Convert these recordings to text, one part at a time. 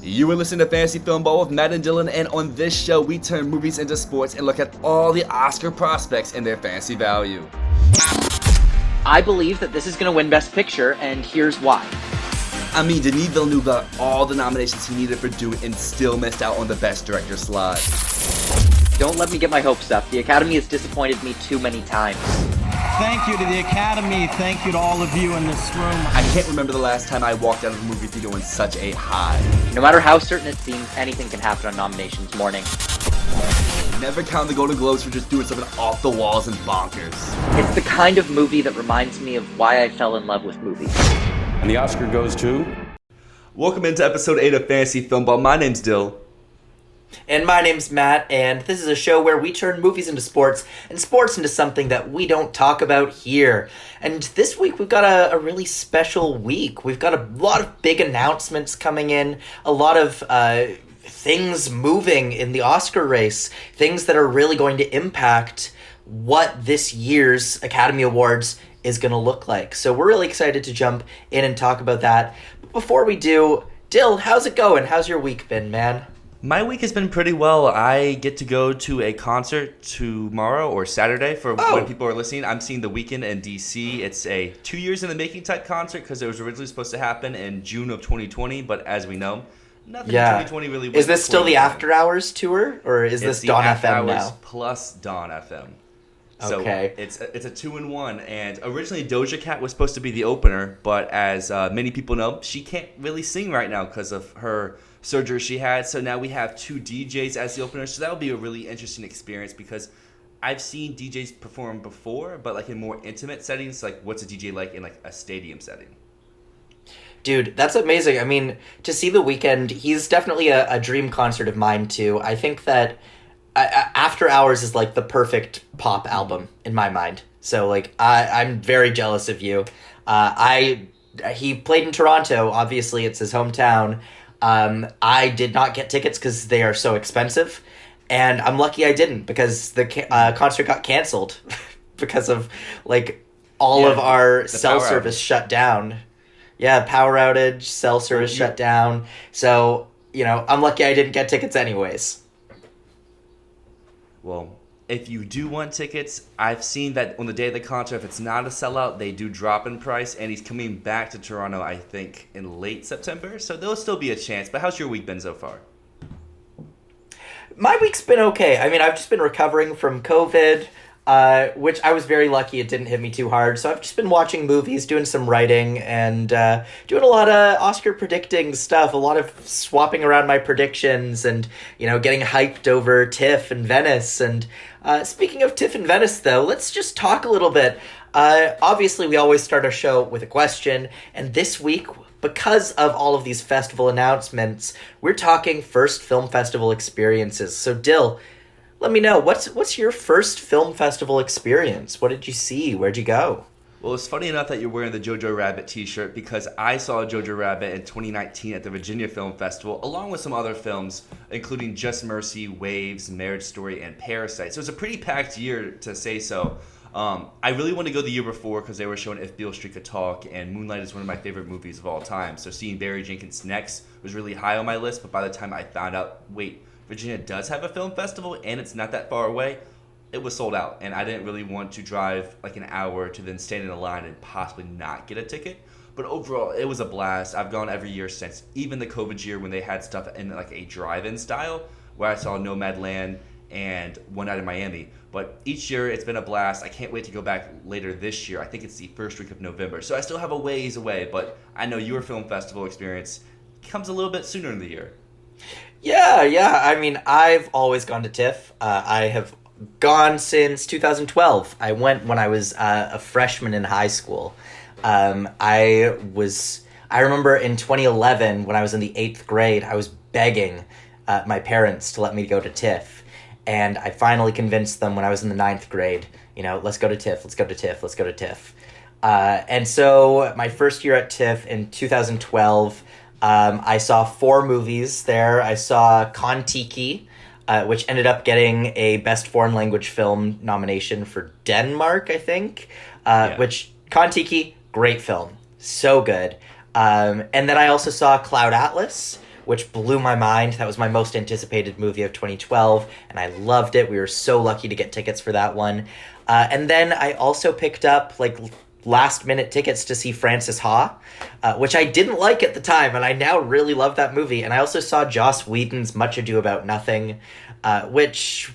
You are listening to Fantasy Filmball with Matt and Dylan, and on this show, we turn movies into sports and look at all the Oscar prospects and their fantasy value. I believe that this is going to win Best Picture, and here's why. I mean, Denis Villeneuve got all the nominations he needed for Dune and still missed out on the Best Director slot. Don't let me get my hopes up. The Academy has disappointed me too many times. Thank you to the Academy. Thank you to all of you in this room. I can't remember the last time I walked out of a movie theater on such a high. No matter how certain it seems, anything can happen on nominations morning. Never count the Golden Globes for just doing something off the walls and bonkers. It's the kind of movie that reminds me of why I fell in love with movies. And the Oscar goes to... Welcome into episode 8 of Fantasy Filmball. My name's Dyl. And my name's Matt, and this is a show where we turn movies into sports, and sports into something that we don't talk about here. And this week we've got a really special week. We've got a lot of big announcements coming in, a lot of things moving in the Oscar race, things that are really going to impact what this year's Academy Awards is going to look like. So we're really excited to jump in and talk about that. But before we do, Dyl, how's it going? How's your week been, man? My week has been pretty well. I get to go to a concert tomorrow or Saturday for when people are listening. I'm seeing The Weeknd in D.C. It's a 2 years in the making type concert because it was originally supposed to happen in June of 2020, but as we know, nothing in 2020 really went. Is this still the After Hours tour, or is this Dawn FM now? Plus Dawn FM. So okay. It's a 2-in-1, and originally Doja Cat was supposed to be the opener, but as many people know, she can't really sing right now because of her surgery she had. So now we have two DJs as the opener. So that'll be a really interesting experience because I've seen DJs perform before, but like in more intimate settings. Like, what's a DJ like in like a stadium setting? Dude, that's amazing. I mean, to see The Weeknd, he's definitely a dream concert of mine too. I think that After Hours is like the perfect pop album in my mind. So like I'm very jealous of you. He played in Toronto. Obviously, it's his hometown. I did not get tickets because they are so expensive, and I'm lucky I didn't because the concert got canceled because of like all of our cell service shut down. Yeah, power outage, cell service shut down. So, I'm lucky I didn't get tickets anyways. Well, if you do want tickets, I've seen that on the day of the concert, if it's not a sellout, they do drop in price, and he's coming back to Toronto, I think, in late September, so there'll still be a chance. But how's your week been so far? My week's been okay. I mean, I've just been recovering from COVID, which I was very lucky it didn't hit me too hard, so I've just been watching movies, doing some writing, and doing a lot of Oscar predicting stuff, a lot of swapping around my predictions, and, getting hyped over TIFF and Venice, and speaking of TIFF and Venice, though, let's just talk a little bit. Obviously, we always start our show with a question, and this week, because of all of these festival announcements, we're talking first film festival experiences. So, Dyl, let me know, what's your first film festival experience? What did you see? Where'd you go? Well, it's funny enough that you're wearing the Jojo Rabbit t-shirt because I saw Jojo Rabbit in 2019 at the Virginia Film Festival, along with some other films, including Just Mercy, Waves, Marriage Story, and Parasite. So it was a pretty packed year, to say so. I really wanted to go the year before because they were showing If Beale Street Could Talk, and Moonlight is one of my favorite movies of all time. So seeing Barry Jenkins Next was really high on my list, but by the time I found out, wait, Virginia does have a film festival and it's not that far away, it was sold out, and I didn't really want to drive like an hour to then stand in a line and possibly not get a ticket. But overall, it was a blast. I've gone every year since, even the COVID year when they had stuff in like a drive-in style, where I saw Nomadland and One Night in Miami. But each year, it's been a blast. I can't wait to go back later this year. I think it's the first week of November, so I still have a ways away, but I know your film festival experience comes a little bit sooner in the year. Yeah. I mean, I've always gone to TIFF. I have gone since 2012. I went when I was a freshman in high school. I remember in 2011 when I was in the 8th grade, I was begging my parents to let me go to TIFF. And I finally convinced them when I was in the 9th grade, let's go to TIFF, let's go to TIFF, let's go to TIFF. And so my first year at TIFF in 2012, I saw 4 movies there. I saw CONT, which ended up getting a Best Foreign Language Film nomination for Denmark, I think. Which, CONT, great film. So good. And then I also saw Cloud Atlas, which blew my mind. That was my most anticipated movie of 2012, and I loved it. We were so lucky to get tickets for that one. And then I also picked up, like, last-minute tickets to see Frances Ha, which I didn't like at the time, and I now really love that movie. And I also saw Joss Whedon's Much Ado About Nothing, which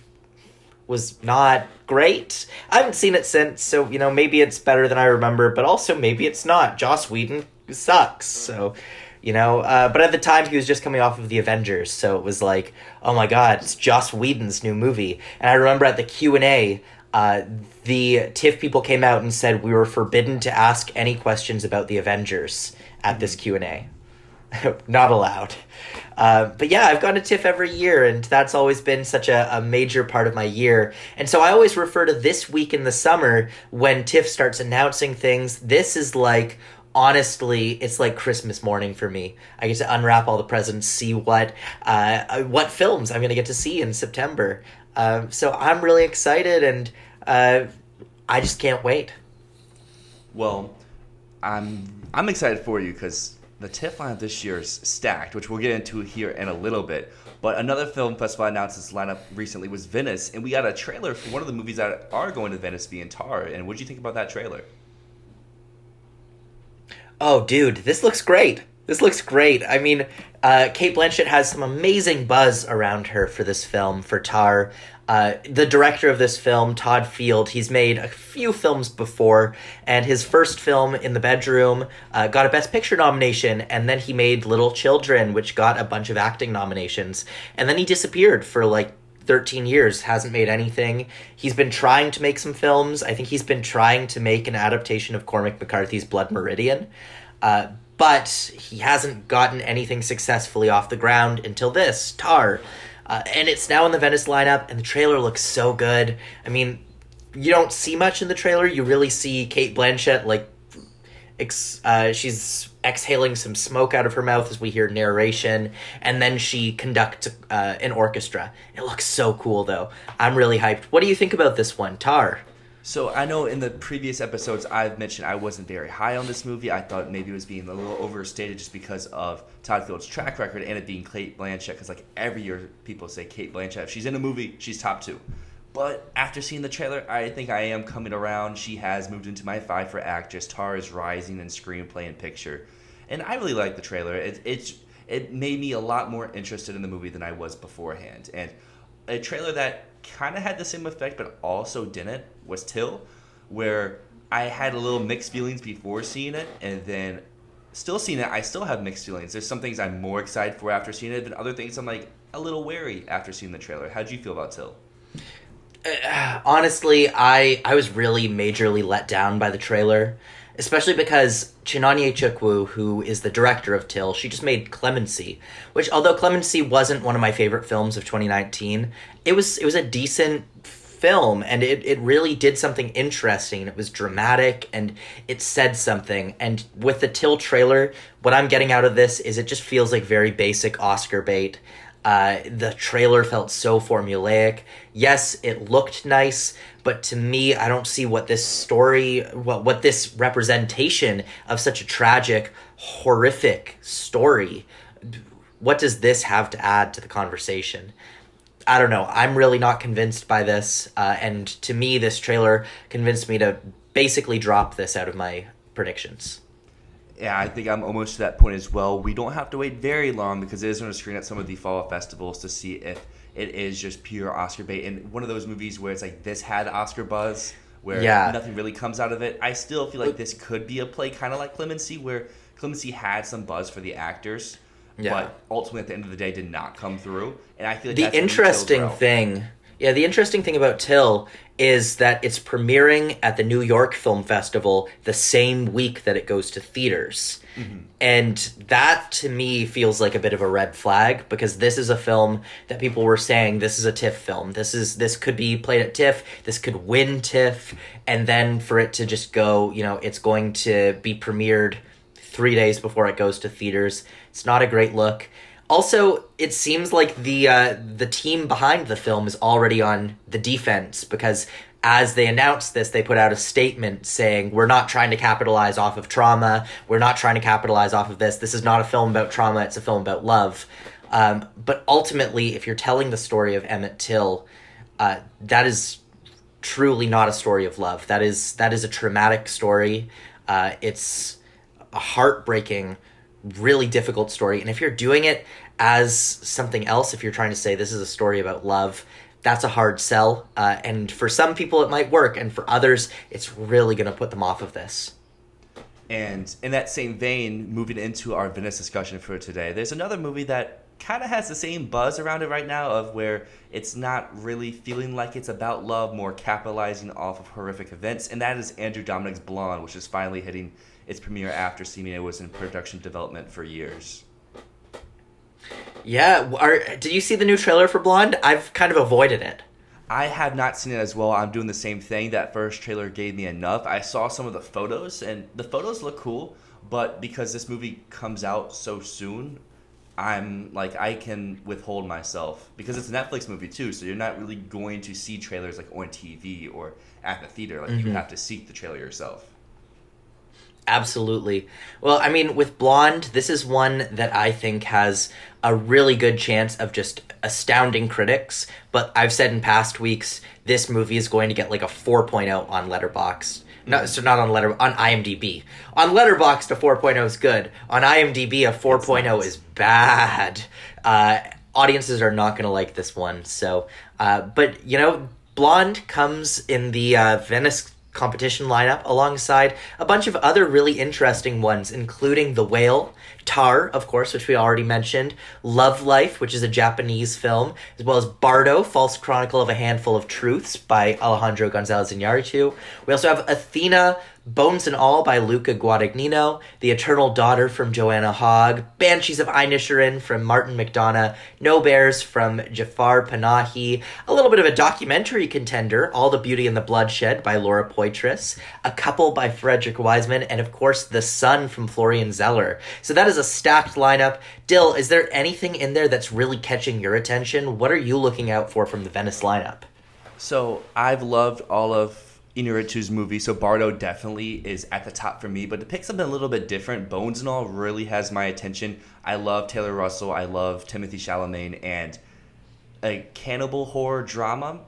was not great. I haven't seen it since, so, maybe it's better than I remember, but also maybe it's not. Joss Whedon sucks, so, but at the time he was just coming off of The Avengers, so it was like, oh my god, it's Joss Whedon's new movie. And I remember at the Q&A, the TIFF people came out and said we were forbidden to ask any questions about The Avengers at this Q&A. Not allowed. But yeah, I've gone to TIFF every year, and that's always been such a major part of my year. And so I always refer to this week in the summer when TIFF starts announcing things. This is like, honestly, it's like Christmas morning for me. I get to unwrap all the presents, see what films I'm going to get to see in September. So I'm really excited, and I just can't wait. Well, I'm excited for you because the TIFF lineup this year is stacked, which we'll get into here in a little bit. But another film festival announced its lineup recently was Venice, and we got a trailer for one of the movies that are going to Venice being Tar. And what did you think about that trailer? Oh, dude, this looks great. I mean, Cate Blanchett has some amazing buzz around her for this film, for Tar. The director of this film, Todd Field, he's made a few films before, and his first film, In the Bedroom, got a Best Picture nomination, and then he made Little Children, which got a bunch of acting nominations, and then he disappeared for like 13 years, hasn't made anything. He's been trying to make some films. I think he's been trying to make an adaptation of Cormac McCarthy's Blood Meridian, but he hasn't gotten anything successfully off the ground until this, Tar. And it's now in the Venice lineup, and the trailer looks so good. I mean, you don't see much in the trailer. You really see Cate Blanchett, like, she's exhaling some smoke out of her mouth as we hear narration, and then she conducts an orchestra. It looks so cool, though. I'm really hyped. What do you think about this one, Tar? So I know in the previous episodes I've mentioned I wasn't very high on this movie. I thought maybe it was being a little overstated just because of Todd Field's track record and it being Cate Blanchett, because like every year people say Cate Blanchett, if she's in a movie, she's top 2. But after seeing the trailer, I think I am coming around. She has moved into my 5 for actress. Tar is rising in screenplay and picture. And I really like the trailer. It made me a lot more interested in the movie than I was beforehand. And a trailer that kind of had the same effect but also didn't was Till, where I had a little mixed feelings before seeing it, and then still seeing it, I still have mixed feelings. There's some things I'm more excited for after seeing it, and other things I'm like a little wary after seeing the trailer. How'd you feel about Till? Honestly, I was really majorly let down by the trailer, especially because Chinonye Chukwu, who is the director of Till, she just made Clemency, which, although Clemency wasn't one of my favorite films of 2019, it was a decent film, and it really did something interesting. It was dramatic, and it said something. And with the Till trailer, what I'm getting out of this is it just feels like very basic Oscar bait. The trailer felt so formulaic. Yes, it looked nice, but to me, I don't see what this story, what this representation of such a tragic, horrific story, what does this have to add to the conversation? I don't know. I'm really not convinced by this, and to me, this trailer convinced me to basically drop this out of my predictions. Yeah, I think I'm almost to that point as well. We don't have to wait very long because it is going to screen at some of the fall festivals to see if it is just pure Oscar bait. And one of those movies where it's like this had Oscar buzz, where nothing really comes out of it. I still feel like this could be a play kind of like Clemency, where Clemency had some buzz for the actors, but ultimately at the end of the day did not come through. And I feel like that's the interesting thing about Till is that it's premiering at the New York Film Festival the same week that it goes to theaters. Mm-hmm. And that, to me, feels like a bit of a red flag, because this is a film that people were saying, this is a TIFF film. This could be played at TIFF. This could win TIFF. And then for it to just go, it's going to be premiered 3 days before it goes to theaters. It's not a great look. Also, it seems like the team behind the film is already on the defense, because as they announced this, they put out a statement saying, we're not trying to capitalize off of trauma. We're not trying to capitalize off of this. This is not a film about trauma. It's a film about love. But ultimately, if you're telling the story of Emmett Till, that is truly not a story of love. That is a traumatic story. It's a heartbreaking, really difficult story. And if you're doing it as something else, if you're trying to say this is a story about love, that's a hard sell. And for some people it might work, and for others it's really going to put them off of this. And in that same vein, moving into our Venice discussion for today, there's another movie that kind of has the same buzz around it right now, of where it's not really feeling like it's about love, more capitalizing off of horrific events, and that is Andrew Dominik's Blonde, which is finally hitting its premiere after seeming it was in production development for years. Yeah, did you see the new trailer for Blonde? I've kind of avoided it. I have not seen it as well. I'm doing the same thing. That first trailer gave me enough. I saw some of the photos, and the photos look cool, but because this movie comes out so soon, I'm like, I can withhold myself, because it's a Netflix movie too, so you're not really going to see trailers like on TV or at the theater. Like, you have to seek the trailer yourself. Absolutely. Well, I mean, with Blonde, this is one that I think has a really good chance of just astounding critics. But I've said in past weeks, this movie is going to get like a 4.0 on Letterboxd. No, so not on IMDb. On Letterboxd, a 4.0 is good. On IMDb, a 4.0 is bad. Audiences are not going to like this one. So, but you know, Blonde comes in the Venice competition lineup alongside a bunch of other really interesting ones, including The Whale, Tar, of course, which we already mentioned, Love Life, which is a Japanese film, as well as Bardo, False Chronicle of a Handful of Truths by Alejandro González Iñárritu. We also have Athena, Bones and All by Luca Guadagnino, The Eternal Daughter from Joanna Hogg, Banshees of Inisherin from Martin McDonagh, No Bears from Jafar Panahi, a little bit of a documentary contender, All the Beauty and the Bloodshed by Laura Poitras, A Couple by Frederick Wiseman, and of course The Sun from Florian Zeller. So that is a stacked lineup. Dill, is there anything in there that's really catching your attention? What are you looking out for from the Venice lineup? So I've loved all of Iñárritu's movie, so Bardo definitely is at the top for me, but to pick something a little bit different, Bones and All really has my attention. I love Taylor Russell, I love Timothée Chalamet, and a cannibal horror drama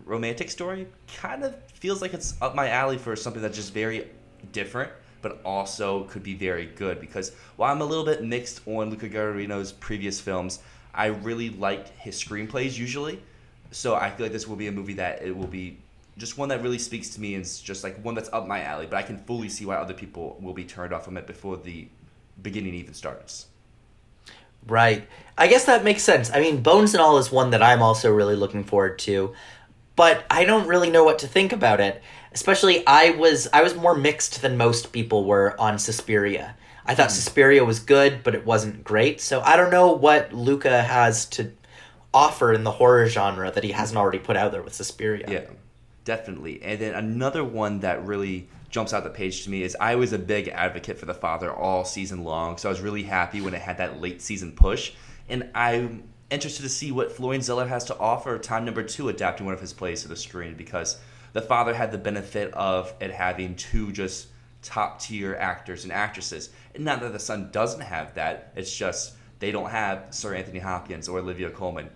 romantic story kind of feels like it's up my alley for something that's just very different, but also could be very good, because while I'm a little bit mixed on Luca Guadagnino's previous films, I really liked his screenplays usually, so I feel like this will be a movie that it will be just one that really speaks to me, and it's just like one that's up my alley, but I can fully see why other people will be turned off from it before the beginning even starts. Right. I guess that makes sense. I mean, Bones and All is one that I'm also really looking forward to, but I don't really know what to think about it. Especially, I was more mixed than most people were on Suspiria. I thought Suspiria was good, but it wasn't great, so I don't know what Luca has to offer in the horror genre that he hasn't already put out there with Suspiria. Yeah. Definitely. And then another one that really jumps out the page to me is I was a big advocate for The Father all season long, so I was really happy when it had that late season push. And I'm interested to see what Florian Zeller has to offer time number 2 adapting one of his plays to the screen, because The Father had the benefit of it having 2 just top-tier actors and actresses. And not that The Son doesn't have that, it's just they don't have Sir Anthony Hopkins or Olivia Colman.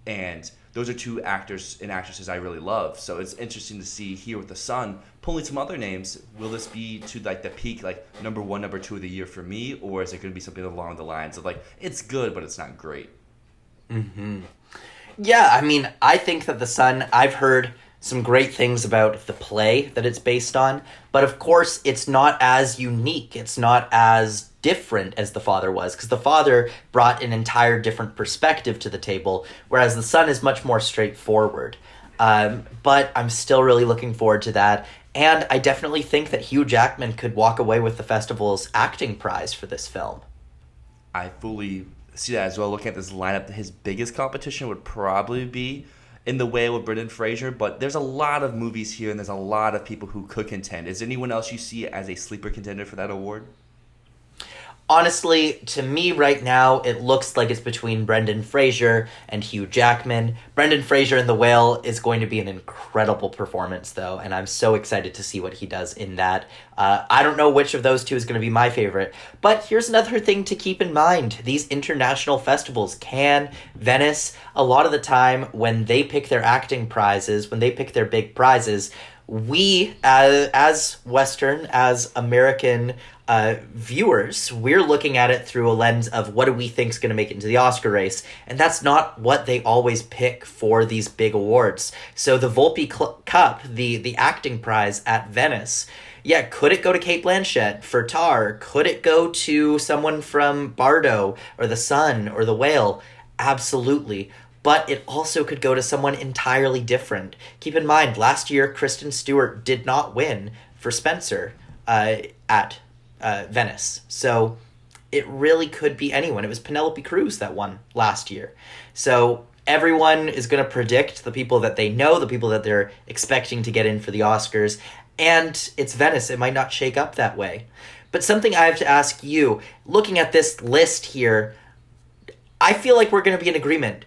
And those are 2 actors and actresses I really love. So it's interesting to see here with The Son pulling some other names. Will this be to like the peak, like number 1, number 2 of the year for me, or is it going to be something along the lines of like it's good but it's not great? Yeah, I mean, I think that The Son, I've heard some great things about the play that it's based on, but of course it's not as unique, it's not as different as The Father was, because The Father brought an entire different perspective to the table, whereas The Son is much more straightforward. But I'm still really looking forward to that, and I definitely think that Hugh Jackman could walk away with the festival's acting prize for this film. I fully see that as well. Looking at this lineup, his biggest competition would probably be In the Whale with Brendan Fraser, but there's a lot of movies here and there's a lot of people who could contend. Is there anyone else you see as a sleeper contender for that award? Honestly, to me right now, it looks like it's between Brendan Fraser and Hugh Jackman. Brendan Fraser in The Whale is going to be an incredible performance, though, and I'm so excited to see what he does in that. I don't know which of those two is going to be my favorite, but here's another thing to keep in mind. These international festivals, Cannes, Venice, a lot of the time when they pick their acting prizes, when they pick their big prizes, we, as Western, as American viewers, we're looking at it through a lens of what do we think is going to make it into the Oscar race, and that's not what they always pick for these big awards. So the Volpe Cup, the acting prize at Venice, yeah, could it go to Cate Blanchett for Tar? Could it go to someone from Bardo or The Sun or The Whale? Absolutely. But it also could go to someone entirely different. Keep in mind, last year, Kristen Stewart did not win for Spencer at Venice. So it really could be anyone. It was Penelope Cruz that won last year. So everyone is going to predict the people that they know, the people that they're expecting to get in for the Oscars. And it's Venice. It might not shake up that way. But something I have to ask you, looking at this list here, I feel like we're going to be in agreement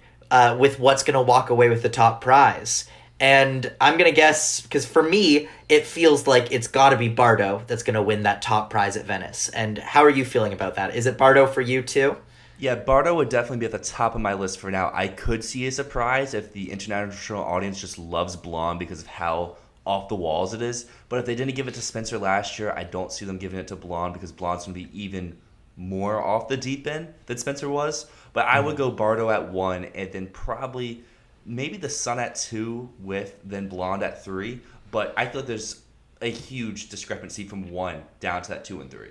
with what's going to walk away with the top prize. And I'm going to guess, because for me, it feels like it's got to be Bardo that's going to win that top prize at Venice. And how are you feeling about that? Is it Bardo for you too? Yeah, Bardo would definitely be at the top of my list for now. I could see a surprise if the international audience just loves Blonde because of how off the walls it is. But if they didn't give it to Spencer last year, I don't see them giving it to Blonde because Blonde's going to be even more off the deep end than Spencer was. But I would go Bardo at 1 and then probably maybe The Sun at 2 with then Blonde at 3. But I feel like there's a huge discrepancy from 1 down to that 2 and 3.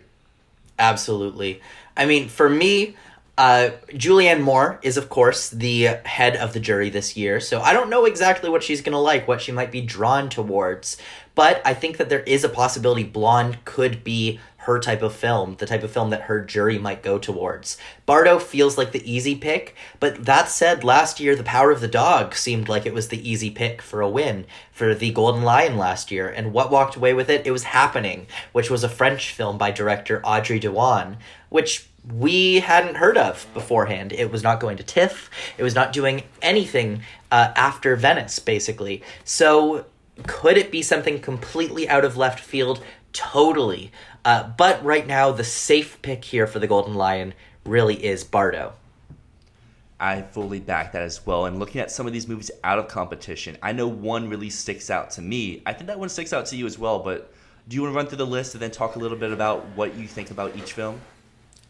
Absolutely. I mean, for me, Julianne Moore is, of course, the head of the jury this year. So I don't know exactly what she's going to like, what she might be drawn towards. But I think that there is a possibility Blonde could be her type of film, the type of film that her jury might go towards. Bardo feels like the easy pick, but that said, last year, The Power of the Dog seemed like it was the easy pick for a win for the Golden Lion last year, and what walked away with it? It was Happening, which was a French film by director Audrey Diwan, which we hadn't heard of beforehand. It was not going to TIFF. It was not doing anything after Venice, basically. So could it be something completely out of left field? Totally. But right now, the safe pick here for the Golden Lion really is Bardo. I fully back that as well. And looking at some of these movies out of competition, I know one really sticks out to me. I think that one sticks out to you as well, but do you want to run through the list and then talk a little bit about what you think about each film?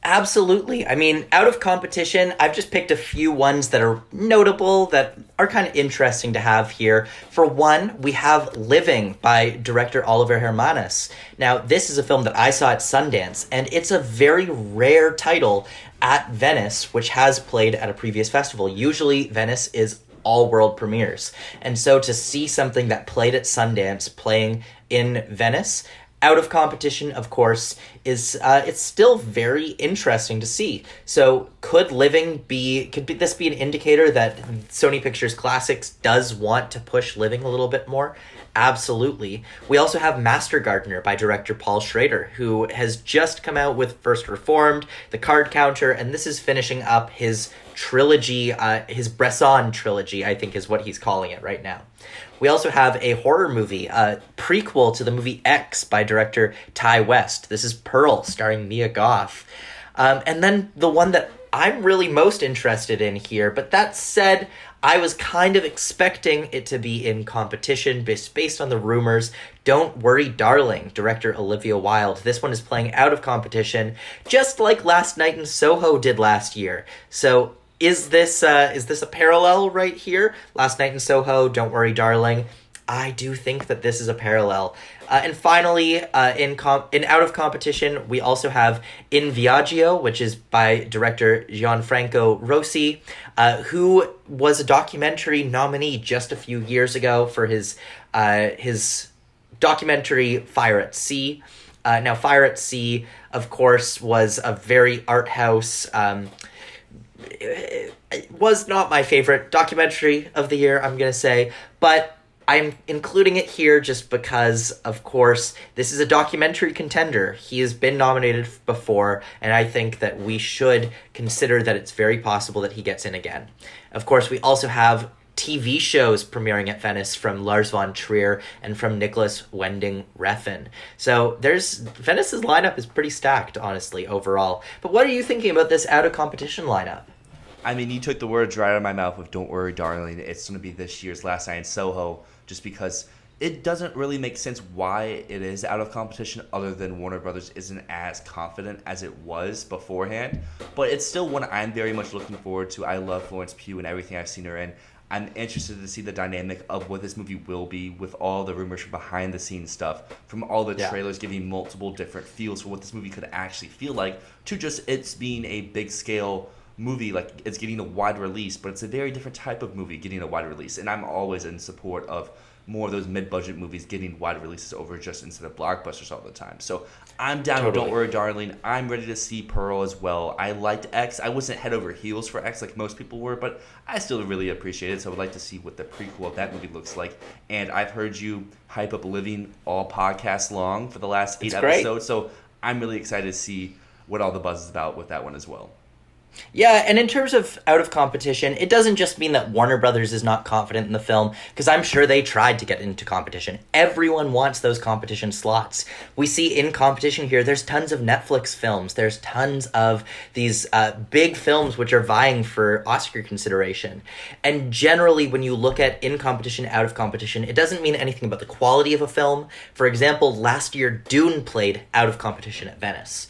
Absolutely. I mean, out of competition, I've just picked a few ones that are notable, that are kind of interesting to have here. For one, we have Living by director Oliver Hermanas. Now, this is a film that I saw at Sundance, and it's a very rare title at Venice, which has played at a previous festival. Usually, Venice is all world premieres. And so to see something that played at Sundance playing in Venice, out of competition, of course, is it's still very interesting to see. So could this be an indicator that Sony Pictures Classics does want to push Living a little bit more? Absolutely. We also have Master Gardener by director Paul Schrader, who has just come out with First Reformed, The Card Counter, and this is finishing up his trilogy, his Bresson trilogy, I think is what he's calling it right now. We also have a horror movie, a prequel to the movie X by director Ty West. This is Pearl, starring Mia Goth. And then the one that I'm really most interested in here, but that said, I was kind of expecting it to be in competition based on the rumors. Don't Worry, Darling, director Olivia Wilde. This one is playing out of competition, just like Last Night in Soho did last year. So is this a parallel right here? Last Night in Soho, Don't Worry, Darling. I do think that this is a parallel. And finally, in out of competition, we also have In Viaggio, which is by director Gianfranco Rosi, who was a documentary nominee just a few years ago for his documentary Fire at Sea. Now, Fire at Sea, of course, was a very art house. It was not my favorite documentary of the year, I'm going to say, but I'm including it here just because, of course, this is a documentary contender. He has been nominated before, and I think that we should consider that it's very possible that he gets in again. Of course, we also have TV shows premiering at Venice from Lars von Trier and from Nicholas Winding Refn. So Venice's lineup is pretty stacked, honestly, overall. But what are you thinking about this out of competition lineup? I mean, you took the words right out of my mouth with Don't Worry, Darling. It's going to be this year's Last Night in Soho, just because it doesn't really make sense why it is out of competition other than Warner Brothers isn't as confident as it was beforehand. But it's still one I'm very much looking forward to. I love Florence Pugh and everything I've seen her in. I'm interested to see the dynamic of what this movie will be with all the rumors from behind-the-scenes stuff, from all the trailers giving multiple different feels for what this movie could actually feel like, to just it's being a big-scale movie, like it's getting a wide release, but it's a very different type of movie getting a wide release. And I'm always in support of more of those mid-budget movies getting wide releases over just instead of blockbusters all the time. So I'm down with Don't Worry, Darling. I'm ready to see Pearl as well. I liked X. I wasn't head over heels for X like most people were, but I still really appreciate it. So I would like to see what the prequel of that movie looks like. And I've heard you hype up Living all podcast long for the last 8 episodes. So I'm really excited to see what all the buzz is about with that one as well. Yeah, and in terms of out of competition, it doesn't just mean that Warner Brothers is not confident in the film, because I'm sure they tried to get into competition. Everyone wants those competition slots. We see in competition here, there's tons of Netflix films. There's tons of these big films which are vying for Oscar consideration. And generally, when you look at in competition, out of competition, it doesn't mean anything about the quality of a film. For example, last year, Dune played out of competition at Venice.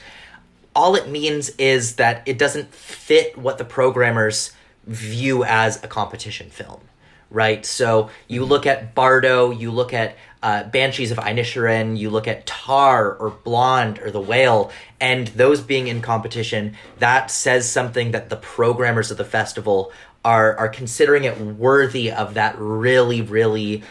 All it means is that it doesn't fit what the programmers view as a competition film, right? So you look at Bardo, you look at Banshees of Inisherin, you look at Tar or Blonde or The Whale, and those being in competition, that says something that the programmers of the festival are considering it worthy of that really, really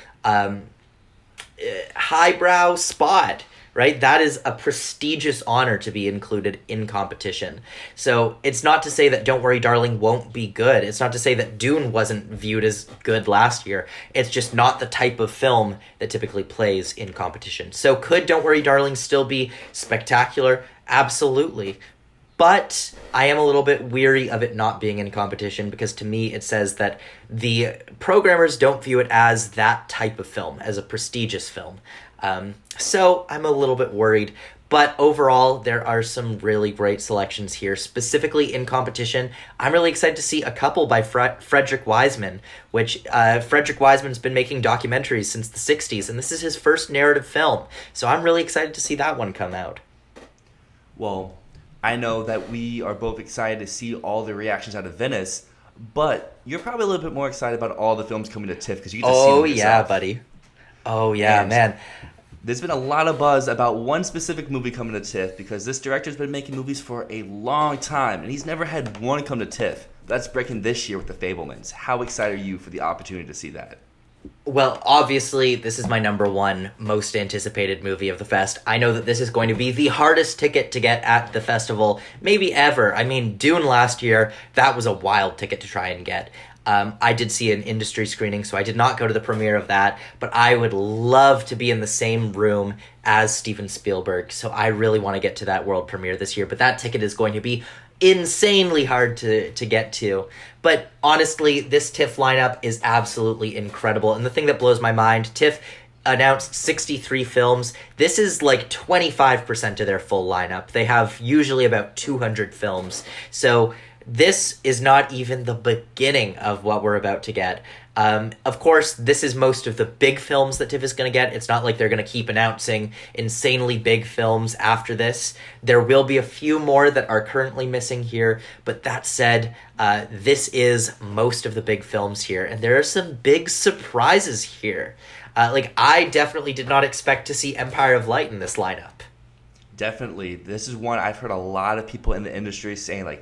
highbrow spot. Right? That is a prestigious honor to be included in competition. So it's not to say that Don't Worry, Darling won't be good. It's not to say that Dune wasn't viewed as good last year. It's just not the type of film that typically plays in competition. So could Don't Worry, Darling still be spectacular? Absolutely. But I am a little bit weary of it not being in competition, because to me it says that the programmers don't view it as that type of film, as a prestigious film. So I'm a little bit worried, but overall there are some really great selections here, specifically in competition. I'm really excited to see A Couple by Frederick Wiseman, which Frederick Wiseman's been making documentaries since the 60s, and this is his first narrative film. So I'm really excited to see that one come out. Well, I know that we are both excited to see all the reactions out of Venice, but you're probably a little bit more excited about all the films coming to TIFF because you get to see them yourself. Buddy. Oh, yeah, and man. There's been a lot of buzz about one specific movie coming to TIFF because this director's been making movies for a long time, and he's never had one come to TIFF. That's breaking this year with The Fabelmans. How excited are you for the opportunity to see that? Well, obviously, this is my number one most anticipated movie of the fest. I know that this is going to be the hardest ticket to get at the festival, maybe ever. I mean, Dune last year, that was a wild ticket to try and get. I did see an industry screening, so I did not go to the premiere of that, but I would love to be in the same room as Steven Spielberg, so I really want to get to that world premiere this year, but that ticket is going to be insanely hard to get to. But honestly, this TIFF lineup is absolutely incredible, and the thing that blows my mind, TIFF announced 63 films. This is like 25% of their full lineup. They have usually about 200 films, so this is not even the beginning of what we're about to get. Of course, this is most of the big films that TIFF is going to get. It's not like they're going to keep announcing insanely big films after this. There will be a few more that are currently missing here, but that said, this is most of the big films here, and there are some big surprises here. I definitely did not expect to see Empire of Light in this lineup. Definitely. This is one I've heard a lot of people in the industry saying,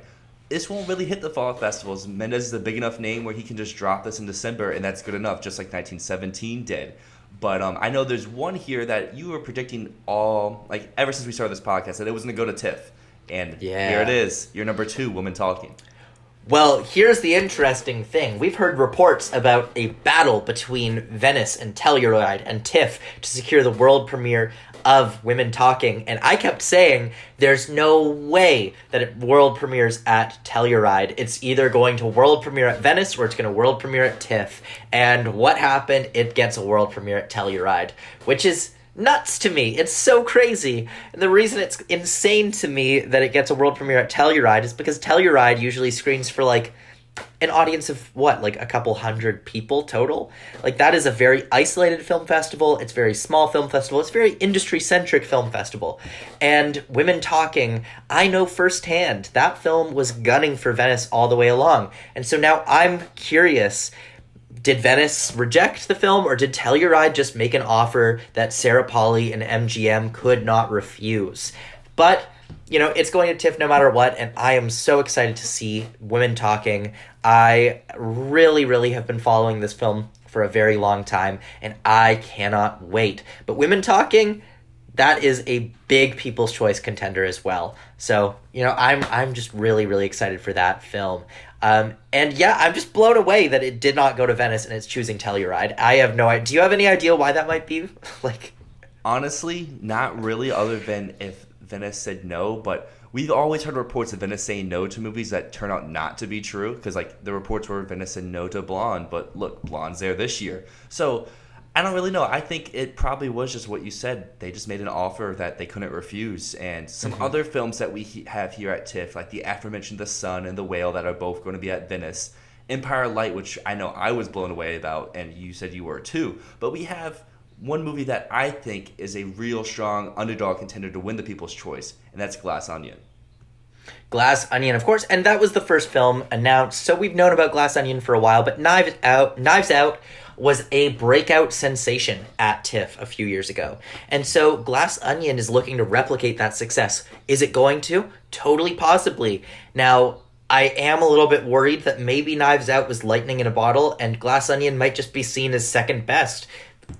this won't really hit the fall festivals. Mendes is a big enough name where he can just drop this in December, and that's good enough, just like 1917 did. But I know there's one here that you were predicting ever since we started this podcast, that it was going to go to TIFF. And Here it is, your number 2, Woman Talking. Well, here's the interesting thing. We've heard reports about a battle between Venice and Telluride and TIFF to secure the world premiere of Women Talking, and I kept saying there's no way that it world premieres at Telluride. It's either going to world premiere at Venice or it's going to world premiere at TIFF. And what happened? It gets a world premiere at Telluride, which is nuts to me. It's so crazy. And the reason it's insane to me that it gets a world premiere at Telluride is because Telluride usually screens for like an audience of what, like a couple hundred people total? Like, that is a very isolated film festival. It's a very small film festival. It's a very industry-centric film festival. And Women Talking, I know firsthand, that film was gunning for Venice all the way along. And so now I'm curious, did Venice reject the film, or did Telluride just make an offer that Sarah Polley and MGM could not refuse? But you know, it's going to TIFF no matter what, and I am so excited to see Women Talking. I really, really have been following this film for a very long time, and I cannot wait. But Women Talking, that is a big People's Choice contender as well. So, you know, I'm just really, really excited for that film. And yeah, I'm just blown away that it did not go to Venice and it's choosing Telluride. I have no idea. Do you have any idea why that might be? Honestly, not really, other than if Venice said no, but we've always heard reports of Venice saying no to movies that turn out not to be true, because like the reports were Venice said no to Blonde, but look, Blonde's there this year. So I don't really know. I think it probably was just what you said. They just made an offer that they couldn't refuse. And some other films that we have here at TIFF, like the aforementioned The Sun and The Whale, that are both going to be at Venice. Empire Light, which I know I was blown away about, and you said you were too. But we have one movie that I think is a real strong underdog contender to win the People's Choice, and that's Glass Onion. Glass Onion, of course, and that was the first film announced. So we've known about Glass Onion for a while, but Knives Out was a breakout sensation at TIFF a few years ago. And so Glass Onion is looking to replicate that success. Is it going to? Totally possibly. Now, I am a little bit worried that maybe Knives Out was lightning in a bottle, and Glass Onion might just be seen as second best.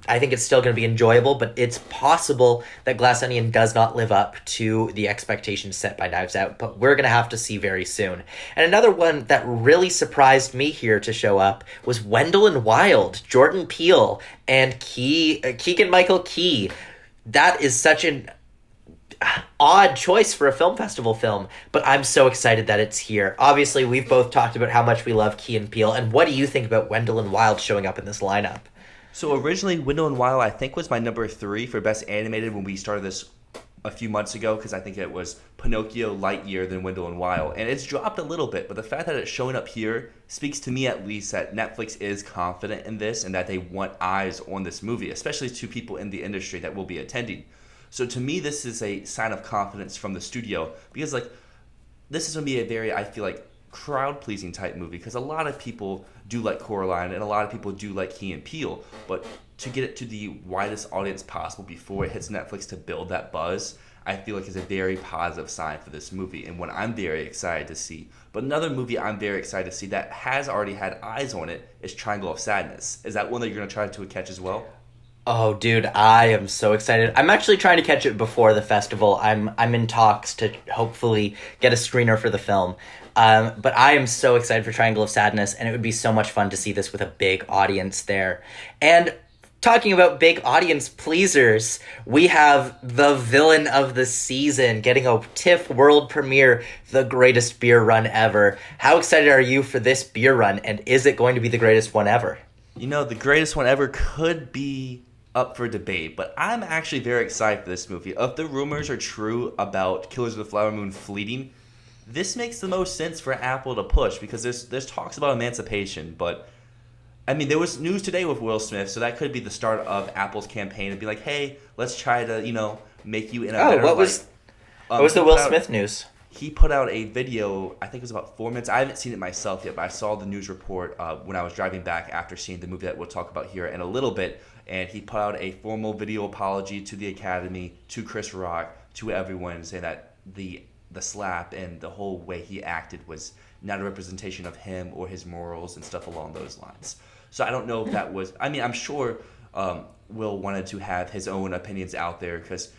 I think it's still going to be enjoyable, but it's possible that Glass Onion does not live up to the expectations set by Knives Out, but we're going to have to see very soon. And another one that really surprised me here to show up was Wendell and Wild, Jordan Peele, and Keegan-Michael Key. That is such an odd choice for a film festival film, but I'm so excited that it's here. Obviously, we've both talked about how much we love Key and Peele, and what do you think about Wendell and Wild showing up in this lineup? So originally, Wendell and Wild, I think, was my number 3 for Best Animated when we started this a few months ago, because I think it was Pinocchio, Lightyear, then Wendell and Wild. And it's dropped a little bit, but the fact that it's showing up here speaks to me at least that Netflix is confident in this and that they want eyes on this movie, especially to people in the industry that will be attending. So to me, this is a sign of confidence from the studio, because like this is going to be a very, I feel like, crowd-pleasing type movie, because a lot of people do like Coraline and a lot of people do like Key and Peele, but to get it to the widest audience possible before it hits Netflix to build that buzz, I feel like is a very positive sign for this movie, and one I'm very excited to see. But another movie I'm very excited to see that has already had eyes on it is Triangle of Sadness. Is that one that you're going to try to catch as well? Oh, dude, I am so excited. I'm actually trying to catch it before the festival. I'm in talks to hopefully get a screener for the film. But I am so excited for Triangle of Sadness, and it would be so much fun to see this with a big audience there. And talking about big audience pleasers, we have the villain of the season getting a TIFF world premiere, the greatest beer run ever. How excited are you for this beer run, and is it going to be the greatest one ever? You know, the greatest one ever could be up for debate, but I'm actually very excited for this movie. If the rumors are true about Killers of the Flower Moon fleeting, this makes the most sense for Apple to push, because there's talks about emancipation, but I mean, there was news today with Will Smith, so that could be the start of Apple's campaign to be like, hey, let's try to, you know, make you in a better light. What was the Will Smith news? He put out a video, I think it was about 4 minutes. I haven't seen it myself yet, but I saw the news report when I was driving back after seeing the movie that we'll talk about here in a little bit. And he put out a formal video apology to the Academy, to Chris Rock, to everyone, saying that the slap and the whole way he acted was not a representation of him or his morals and stuff along those lines. So I don't know if that was... I mean, I'm sure Will wanted to have his own opinions out there, because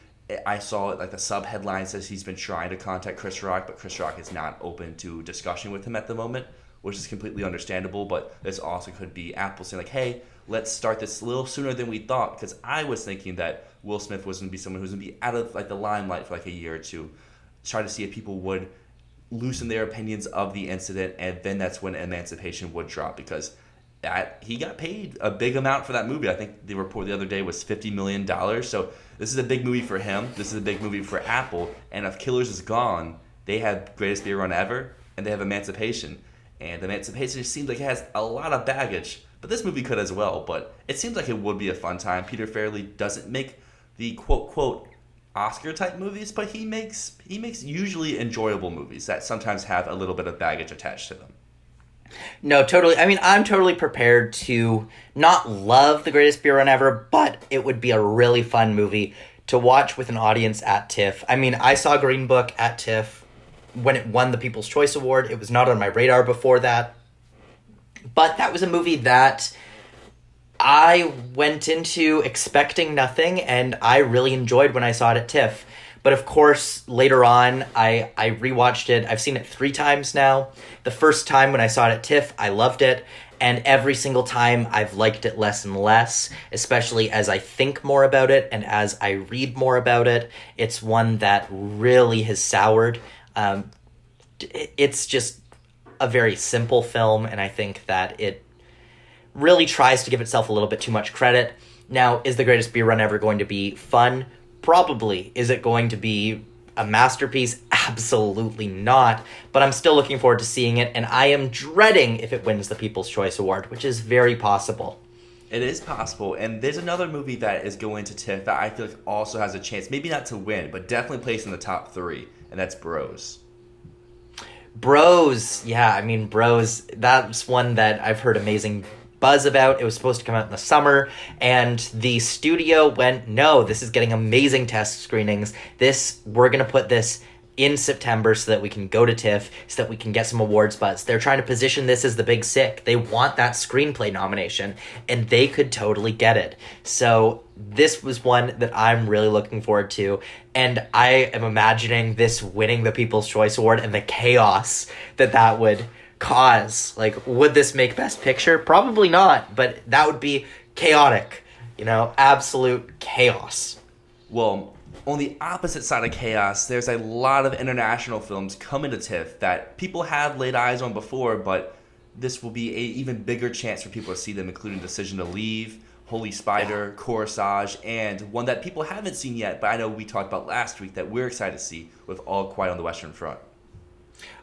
I saw like the sub headline says he's been trying to contact Chris Rock, but Chris Rock is not open to discussion with him at the moment, which is completely understandable. But this also could be Apple saying like, hey, let's start this a little sooner than we thought, because I was thinking that Will Smith was going to be someone who's going to be out of like the limelight for like a year or two, try to see if people would loosen their opinions of the incident, and then that's when Emancipation would drop, because he got paid a big amount for that movie. I think the report the other day was $50 million. So this is a big movie for him. This is a big movie for Apple. And if Killers is gone, they have Greatest Beer Run Ever, and they have Emancipation. And Emancipation seems like it has a lot of baggage. But this movie could as well. But it seems like it would be a fun time. Peter Farrelly doesn't make the quote Oscar-type movies, but he makes usually enjoyable movies that sometimes have a little bit of baggage attached to them. No, totally. I mean, I'm totally prepared to not love The Greatest Beer Run Ever, but it would be a really fun movie to watch with an audience at TIFF. I mean, I saw Green Book at TIFF when it won the People's Choice Award. It was not on my radar before that. But that was a movie that I went into expecting nothing, and I really enjoyed when I saw it at TIFF. But of course, later on, I rewatched it. I've seen it 3 times now. The first time when I saw it at TIFF, I loved it. And every single time, I've liked it less and less, especially as I think more about it and as I read more about it. It's one that really has soured. It's just a very simple film, and I think that it really tries to give itself a little bit too much credit. Now, is The Greatest Beer Run Ever going to be fun? Probably. Is it going to be a masterpiece? Absolutely not. But I'm still looking forward to seeing it, and I am dreading if it wins the People's Choice Award, which is very possible. It is possible, and there's another movie that is going to TIFF that I feel like also has a chance, maybe not to win, but definitely placed in the top 3, and that's Bros. Bros, yeah, I mean, Bros, that's one that I've heard amazing buzz about. It was supposed to come out in the summer, and the studio went, no, this is getting amazing test screenings. We're going to put this in September so that we can go to TIFF, so that we can get some awards buzz. They're trying to position this as the big sick. They want that screenplay nomination, and they could totally get it. So this was one that I'm really looking forward to, and I am imagining this winning the People's Choice Award and the chaos that would cause. Like, would this make Best Picture? Probably not, but that would be chaotic. Absolute chaos. Well, on the opposite side of chaos, there's a lot of international films coming to TIFF that people have laid eyes on before, but this will be an even bigger chance for people to see them, including Decision to Leave, Holy Spider, Corsage, and one that people haven't seen yet, but I know we talked about last week that we're excited to see, with All Quiet on the Western Front.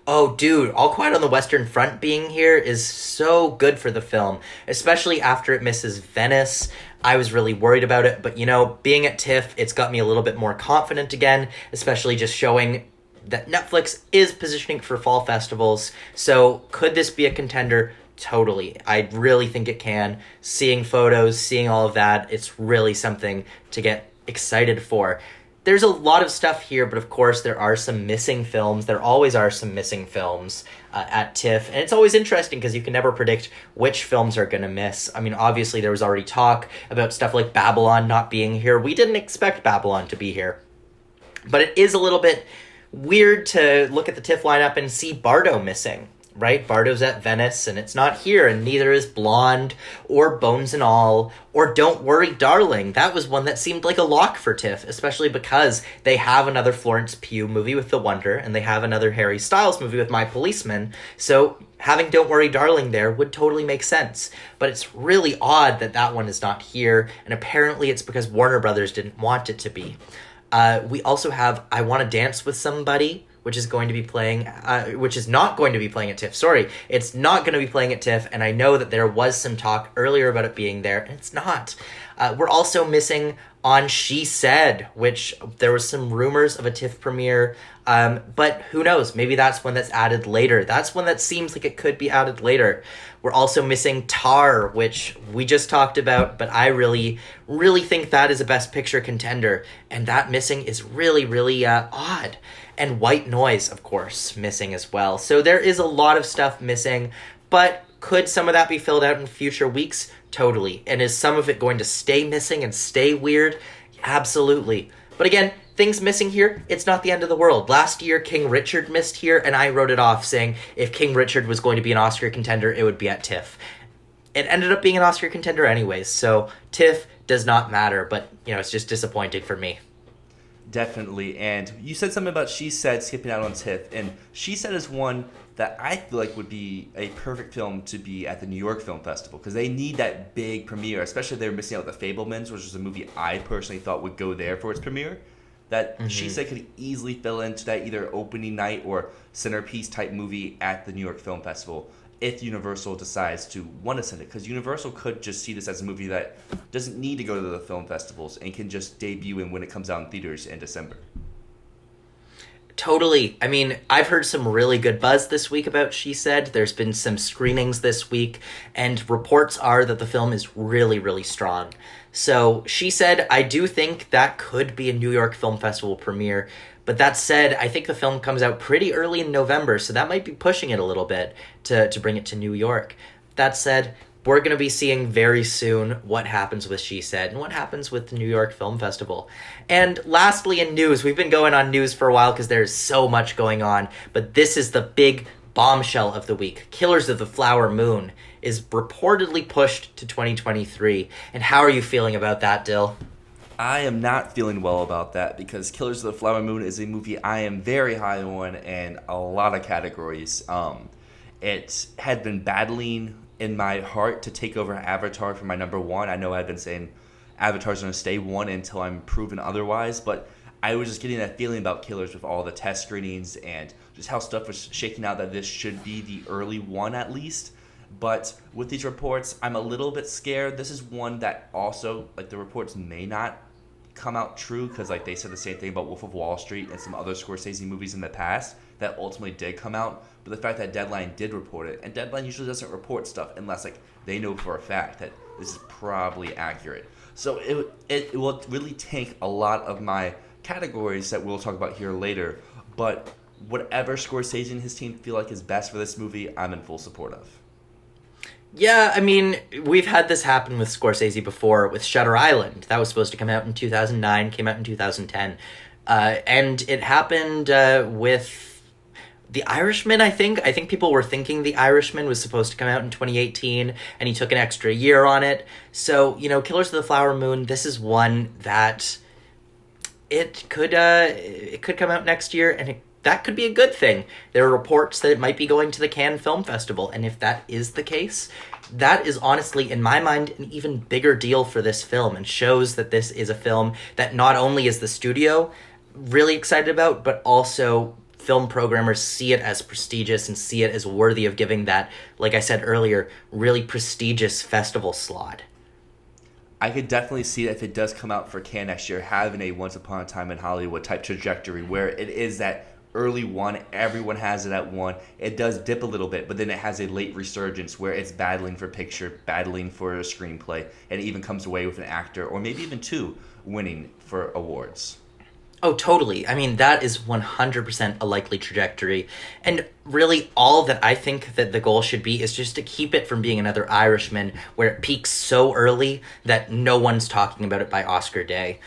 Oh, dude, All Quiet on the Western Front being here is so good for the film, especially after it misses Venice. I was really worried about it, but being at TIFF, it's got me a little bit more confident again, especially just showing that Netflix is positioning for fall festivals. So could this be a contender? Totally. I really think it can. Seeing photos, seeing all of that, it's really something to get excited for. There's a lot of stuff here, but of course there are some missing films. There always are some missing films at TIFF, and it's always interesting because you can never predict which films are going to miss. I mean, obviously there was already talk about stuff like Babylon not being here. We didn't expect Babylon to be here, but it is a little bit weird to look at the TIFF lineup and see Bardo missing. Right? Bardo's at Venice, and it's not here, and neither is Blonde, or Bones and All, or Don't Worry, Darling. That was one that seemed like a lock for TIFF, especially because they have another Florence Pugh movie with The Wonder, and they have another Harry Styles movie with My Policeman, so having Don't Worry, Darling there would totally make sense. But it's really odd that one is not here, and apparently it's because Warner Brothers didn't want it to be. We also have I Want to Dance with Somebody, which is going to be playing, which is not going to be playing at TIFF. Sorry, it's not going to be playing at TIFF, and I know that there was some talk earlier about it being there, and it's not. We're also missing on She Said, which there was some rumors of a TIFF premiere, but who knows? Maybe that's one that's added later. That's one that seems like it could be added later. We're also missing Tar, which we just talked about, but I really, really think that is a Best Picture contender, and that missing is really, really odd. And White Noise, of course, missing as well. So there is a lot of stuff missing, but could some of that be filled out in future weeks? Totally. And is some of it going to stay missing and stay weird? Absolutely. But again, things missing here, it's not the end of the world. Last year, King Richard missed here, and I wrote it off saying if King Richard was going to be an Oscar contender, it would be at TIFF. It ended up being an Oscar contender anyways, so TIFF does not matter, but, it's just disappointing for me. Definitely. And you said something about She Said skipping out on TIFF, and She Said is one that I feel like would be a perfect film to be at the New York Film Festival, because they need that big premiere, especially if they're missing out The Fabelmans, which is a movie I personally thought would go there for its premiere. That She Said could easily fill into that either opening night or centerpiece type movie at the New York Film Festival if Universal decides to want to send it. Because Universal could just see this as a movie that doesn't need to go to the film festivals and can just debut in when it comes out in theaters in December. Totally. I mean, I've heard some really good buzz this week about She Said. There's been some screenings this week, and reports are that the film is really, really strong. So, She Said, I do think that could be a New York Film Festival premiere. But that said, I think the film comes out pretty early in November, so that might be pushing it a little bit to bring it to New York. That said, we're going to be seeing very soon what happens with She Said and what happens with the New York Film Festival. And lastly, in news, we've been going on news for a while because there's so much going on, but this is the big bombshell of the week. Killers of the Flower Moon is reportedly pushed to 2023. And how are you feeling about that, Dyl? I am not feeling well about that because Killers of the Flower Moon is a movie I am very high on in a lot of categories. It had been battling in my heart to take over Avatar for my number one. I know I've been saying Avatar's going to stay one until I'm proven otherwise, but I was just getting that feeling about Killers with all the test screenings and just how stuff was shaking out that this should be the early one at least. But with these reports, I'm a little bit scared. This is one that also, the reports may not come out true because they said the same thing about Wolf of Wall Street and some other Scorsese movies in the past that ultimately did come out. But the fact that Deadline did report it, and Deadline usually doesn't report stuff unless they know for a fact that this is probably accurate. So it will really tank a lot of my categories that we'll talk about here later. But whatever Scorsese and his team feel like is best for this movie, I'm in full support of. Yeah, I mean, we've had this happen with Scorsese before with Shutter Island. That was supposed to come out in 2009, came out in 2010. And it happened with The Irishman, I think. I think people were thinking The Irishman was supposed to come out in 2018, and he took an extra year on it. So, Killers of the Flower Moon, this is one that it could come out next year, and that could be a good thing. There are reports that it might be going to the Cannes Film Festival, and if that is the case, that is honestly, in my mind, an even bigger deal for this film, and shows that this is a film that not only is the studio really excited about, but also film programmers see it as prestigious and see it as worthy of giving that, like I said earlier, really prestigious festival slot. I could definitely see it if it does come out for Cannes next year, having a Once Upon a Time in Hollywood type trajectory where it is that early one, everyone has it at one. It does dip a little bit, but then it has a late resurgence where it's battling for picture, battling for a screenplay, and it even comes away with an actor, or maybe even two, winning for awards. Oh, totally. I mean, that is 100% a likely trajectory. And really, all that I think that the goal should be is just to keep it from being another Irishman where it peaks so early that no one's talking about it by Oscar day.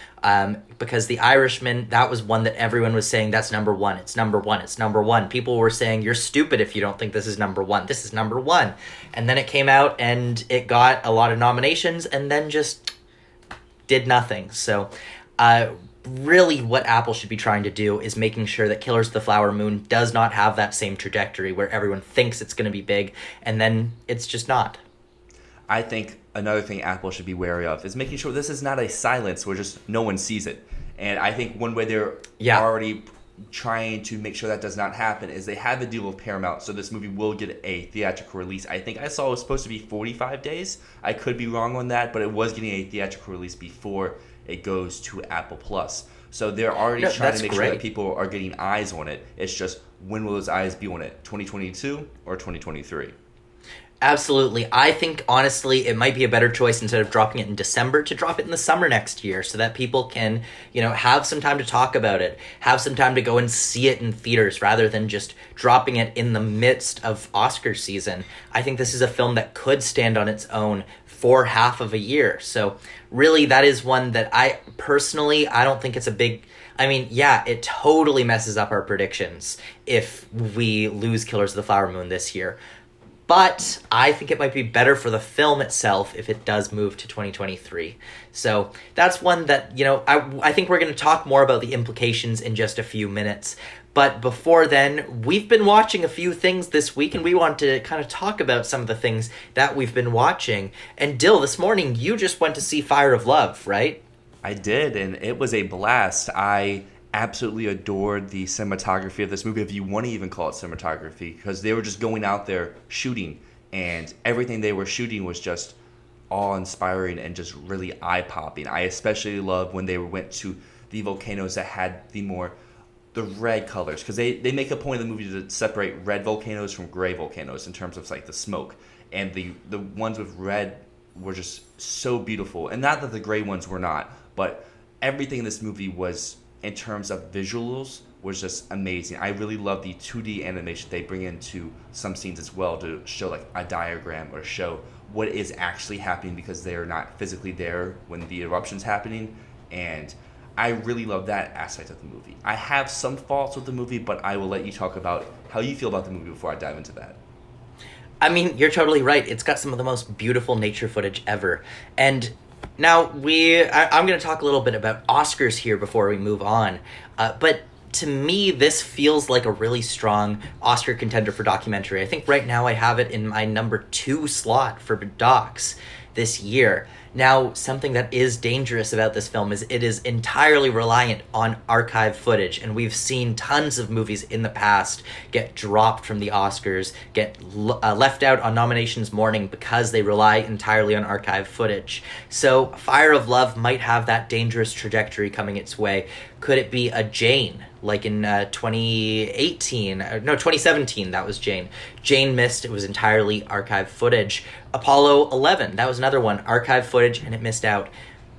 Because The Irishman, that was one that everyone was saying, that's number one, it's number one, it's number one. People were saying, you're stupid if you don't think this is number one. This is number one. And then it came out and it got a lot of nominations and then just did nothing. So, really what Apple should be trying to do is making sure that Killers of the Flower Moon does not have that same trajectory where everyone thinks it's going to be big and then it's just not. I think another thing Apple should be wary of is making sure this is not a silence where just no one sees it. And I think one way they're already trying to make sure that does not happen is they have a deal with Paramount, so this movie will get a theatrical release. I think I saw it was supposed to be 45 days. I could be wrong on that, but it was getting a theatrical release before it goes to Apple Plus. So they're already trying to make sure that people are getting eyes on it. It's just, when will those eyes be on it? 2022 or 2023? Absolutely. I think, honestly, it might be a better choice instead of dropping it in December to drop it in the summer next year so that people can, have some time to talk about it, have some time to go and see it in theaters rather than just dropping it in the midst of Oscar season. I think this is a film that could stand on its own for half of a year. So really, that is one that I don't think it's a big I mean, yeah, it totally messes up our predictions if we lose Killers of the Flower Moon this year. But I think it might be better for the film itself if it does move to 2023. So that's one that, I think we're going to talk more about the implications in just a few minutes. But before then, we've been watching a few things this week, and we want to kind of talk about some of the things that we've been watching. And Dyl, this morning, you just went to see Fire of Love, right? I did, and it was a blast. I absolutely adored the cinematography of this movie, if you want to even call it cinematography, because they were just going out there shooting, and everything they were shooting was just awe-inspiring and just really eye-popping. I especially love when they went to the volcanoes that had the red colors, because they make a point in the movie to separate red volcanoes from gray volcanoes in terms of like the smoke, and the ones with red were just so beautiful. And not that the gray ones were not, but everything in this movie was, in terms of visuals, was just amazing. I really love the 2D animation they bring into some scenes as well, to show like a diagram or show what is actually happening, because they are not physically there when the eruption's happening. And I really love that aspect of the movie. I have some faults with the movie, but I will let you talk about how you feel about the movie before I dive into that. I mean, you're totally right. It's got some of the most beautiful nature footage ever. And now I'm going to talk a little bit about Oscars here before we move on. But to me, this feels like a really strong Oscar contender for documentary. I think right now I have it in my number 2 slot for docs this year. Now, something that is dangerous about this film is it is entirely reliant on archive footage, and we've seen tons of movies in the past get dropped from the Oscars, get left out on nominations morning because they rely entirely on archive footage. So Fire of Love might have that dangerous trajectory coming its way. Could it be a Jane, like in 2017, that was Jane. Jane missed, it was entirely archive footage. Apollo 11, that was another one, archive footage, and it missed out.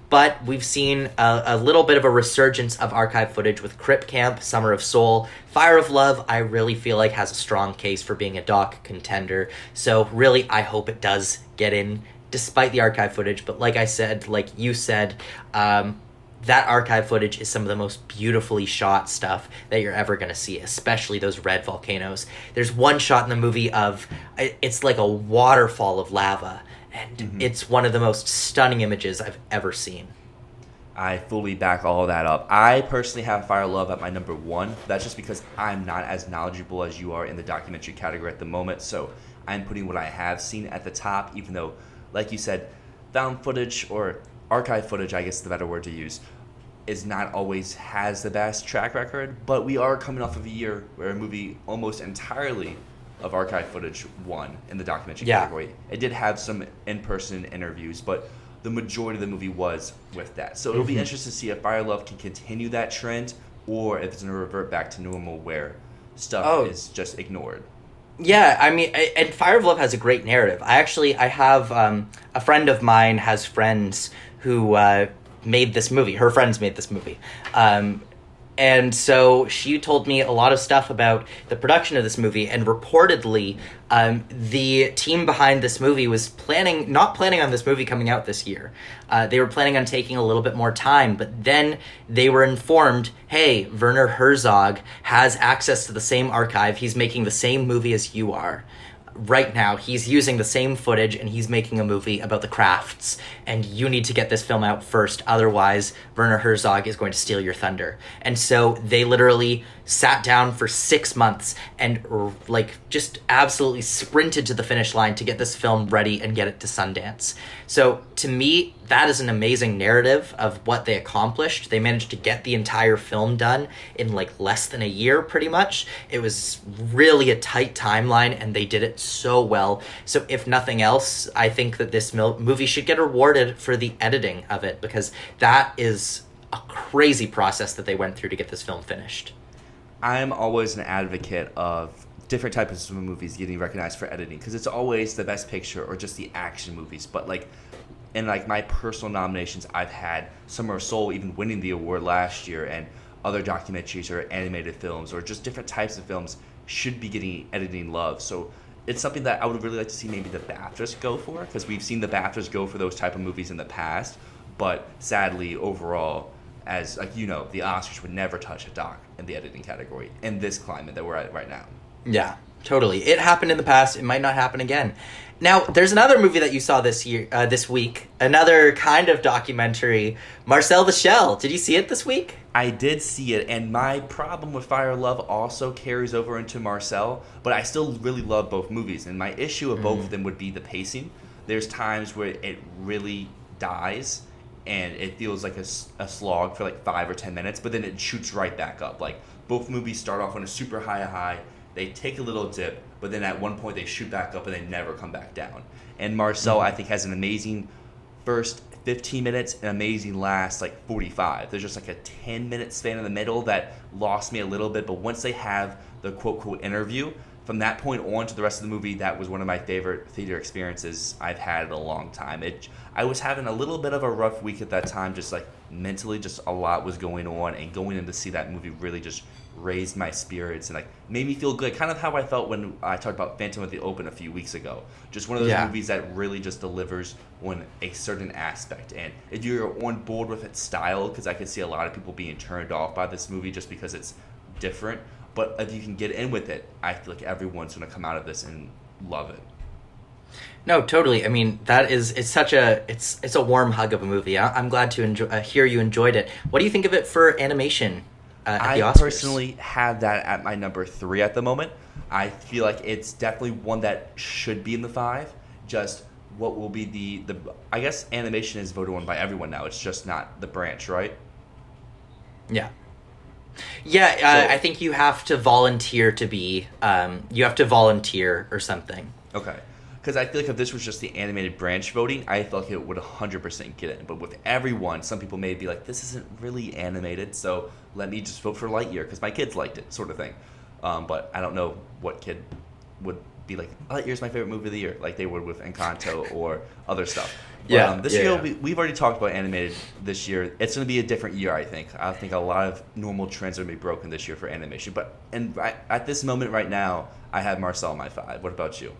But we've seen a little bit of a resurgence of archive footage with Crip Camp, Summer of Soul. Fire of Love, I really feel like has a strong case for being a doc contender. So really, I hope it does get in, despite the archive footage. But like I said, like you said, that archive footage is some of the most beautifully shot stuff that you're ever going to see, especially those red volcanoes. There's one shot in the movie of, it's like a waterfall of lava, and it's one of the most stunning images I've ever seen. I fully back all of that up. I personally have Fire of Love at my number 1. That's just because I'm not as knowledgeable as you are in the documentary category at the moment, so I'm putting what I have seen at the top, even though, like you said, found footage, or archive footage, I guess is the better word to use, is not always has the best track record. But we are coming off of a year where a movie almost entirely of archive footage won in the documentary category. It did have some in-person interviews, but the majority of the movie was with that. So it'll be interesting to see if Fire Love can continue that trend, or if it's going to revert back to normal where stuff is just ignored. Yeah, I mean, and Fire of Love has a great narrative. I have a friend of mine has friends who made this movie. Her friends made this movie. And so she told me a lot of stuff about the production of this movie, and reportedly the team behind this movie was not planning on this movie coming out this year. They were planning on taking a little bit more time, but then they were informed, hey, Werner Herzog has access to the same archive. He's making the same movie as you are. Right now, he's using the same footage, and he's making a movie about the crafts, and you need to get this film out first, otherwise Werner Herzog is going to steal your thunder. And so they literally sat down for 6 months and just absolutely sprinted to the finish line to get this film ready and get it to Sundance. So to me, that is an amazing narrative of what they accomplished. They managed to get the entire film done in less than a year, pretty much. It was really a tight timeline, and they did it so well. So if nothing else, I think that this movie should get rewarded for the editing of it, because that is a crazy process that they went through to get this film finished. I'm always an advocate of different types of movies getting recognized for editing, because it's always the best picture or just the action movies. But in my personal nominations, I've had Summer of Soul even winning the award last year, and other documentaries or animated films or just different types of films should be getting editing love. So it's something that I would really like to see maybe the BAFTAs go for, because we've seen the BAFTAs go for those type of movies in the past. But sadly, overall, as like the Oscars would never touch a doc in the editing category in this climate that we're at right now. Yeah, totally. It happened in the past. It might not happen again. Now, there's another movie that you saw this week. Another kind of documentary, Marcel the Shell. Did you see it this week? I did see it, and my problem with Fire Love also carries over into Marcel, but I still really love both movies. And my issue with both of them would be the pacing. There's times where it really dies, and it feels like a slog for like 5 or 10 minutes, but then it shoots right back up. Like, both movies start off on a super high, they take a little dip, but then at one point they shoot back up and they never come back down. And Marcel, I think, has an amazing first 15 minutes, an amazing last like 45. There's just like a 10-minute span in the middle that lost me a little bit, but once they have the quote interview, from that point on to the rest of the movie, that was one of my favorite theater experiences I've had in a long time. I was having a little bit of a rough week at that time, just like mentally, just a lot was going on, and going in to see that movie really just raised my spirits and like made me feel good. Kind of how I felt when I talked about Phantom of the Open a few weeks ago. Just one of those movies that really just delivers on a certain aspect. And if you're on board with its style, because I could see a lot of people being turned off by this movie just because it's different, but if you can get in with it, I feel like everyone's going to come out of this and love it. No, totally. I mean, it's a warm hug of a movie. I'm glad to hear you enjoyed it. What do you think of it for animation at the Oscars? I personally have that at my number 3 at the moment. I feel like it's definitely one that should be in the 5. Just what will be the I guess animation is voted on by everyone now. It's just not the branch, right? Yeah. Yeah, I think you have to volunteer to be, you have to volunteer or something. Okay. Because I feel like if this was just the animated branch voting, I feel like it would 100% get in. But with everyone, some people may be like, this isn't really animated, so let me just vote for Lightyear because my kids liked it, sort of thing. But I don't know what kid would be like, Lightyear's my favorite movie of the year, like they would with Encanto or other stuff. But, this year, we've already talked about animated this year. It's going to be a different year, I think. I think a lot of normal trends are going to be broken this year for animation. But at this moment right now, I have Marcel in my 5. What about you?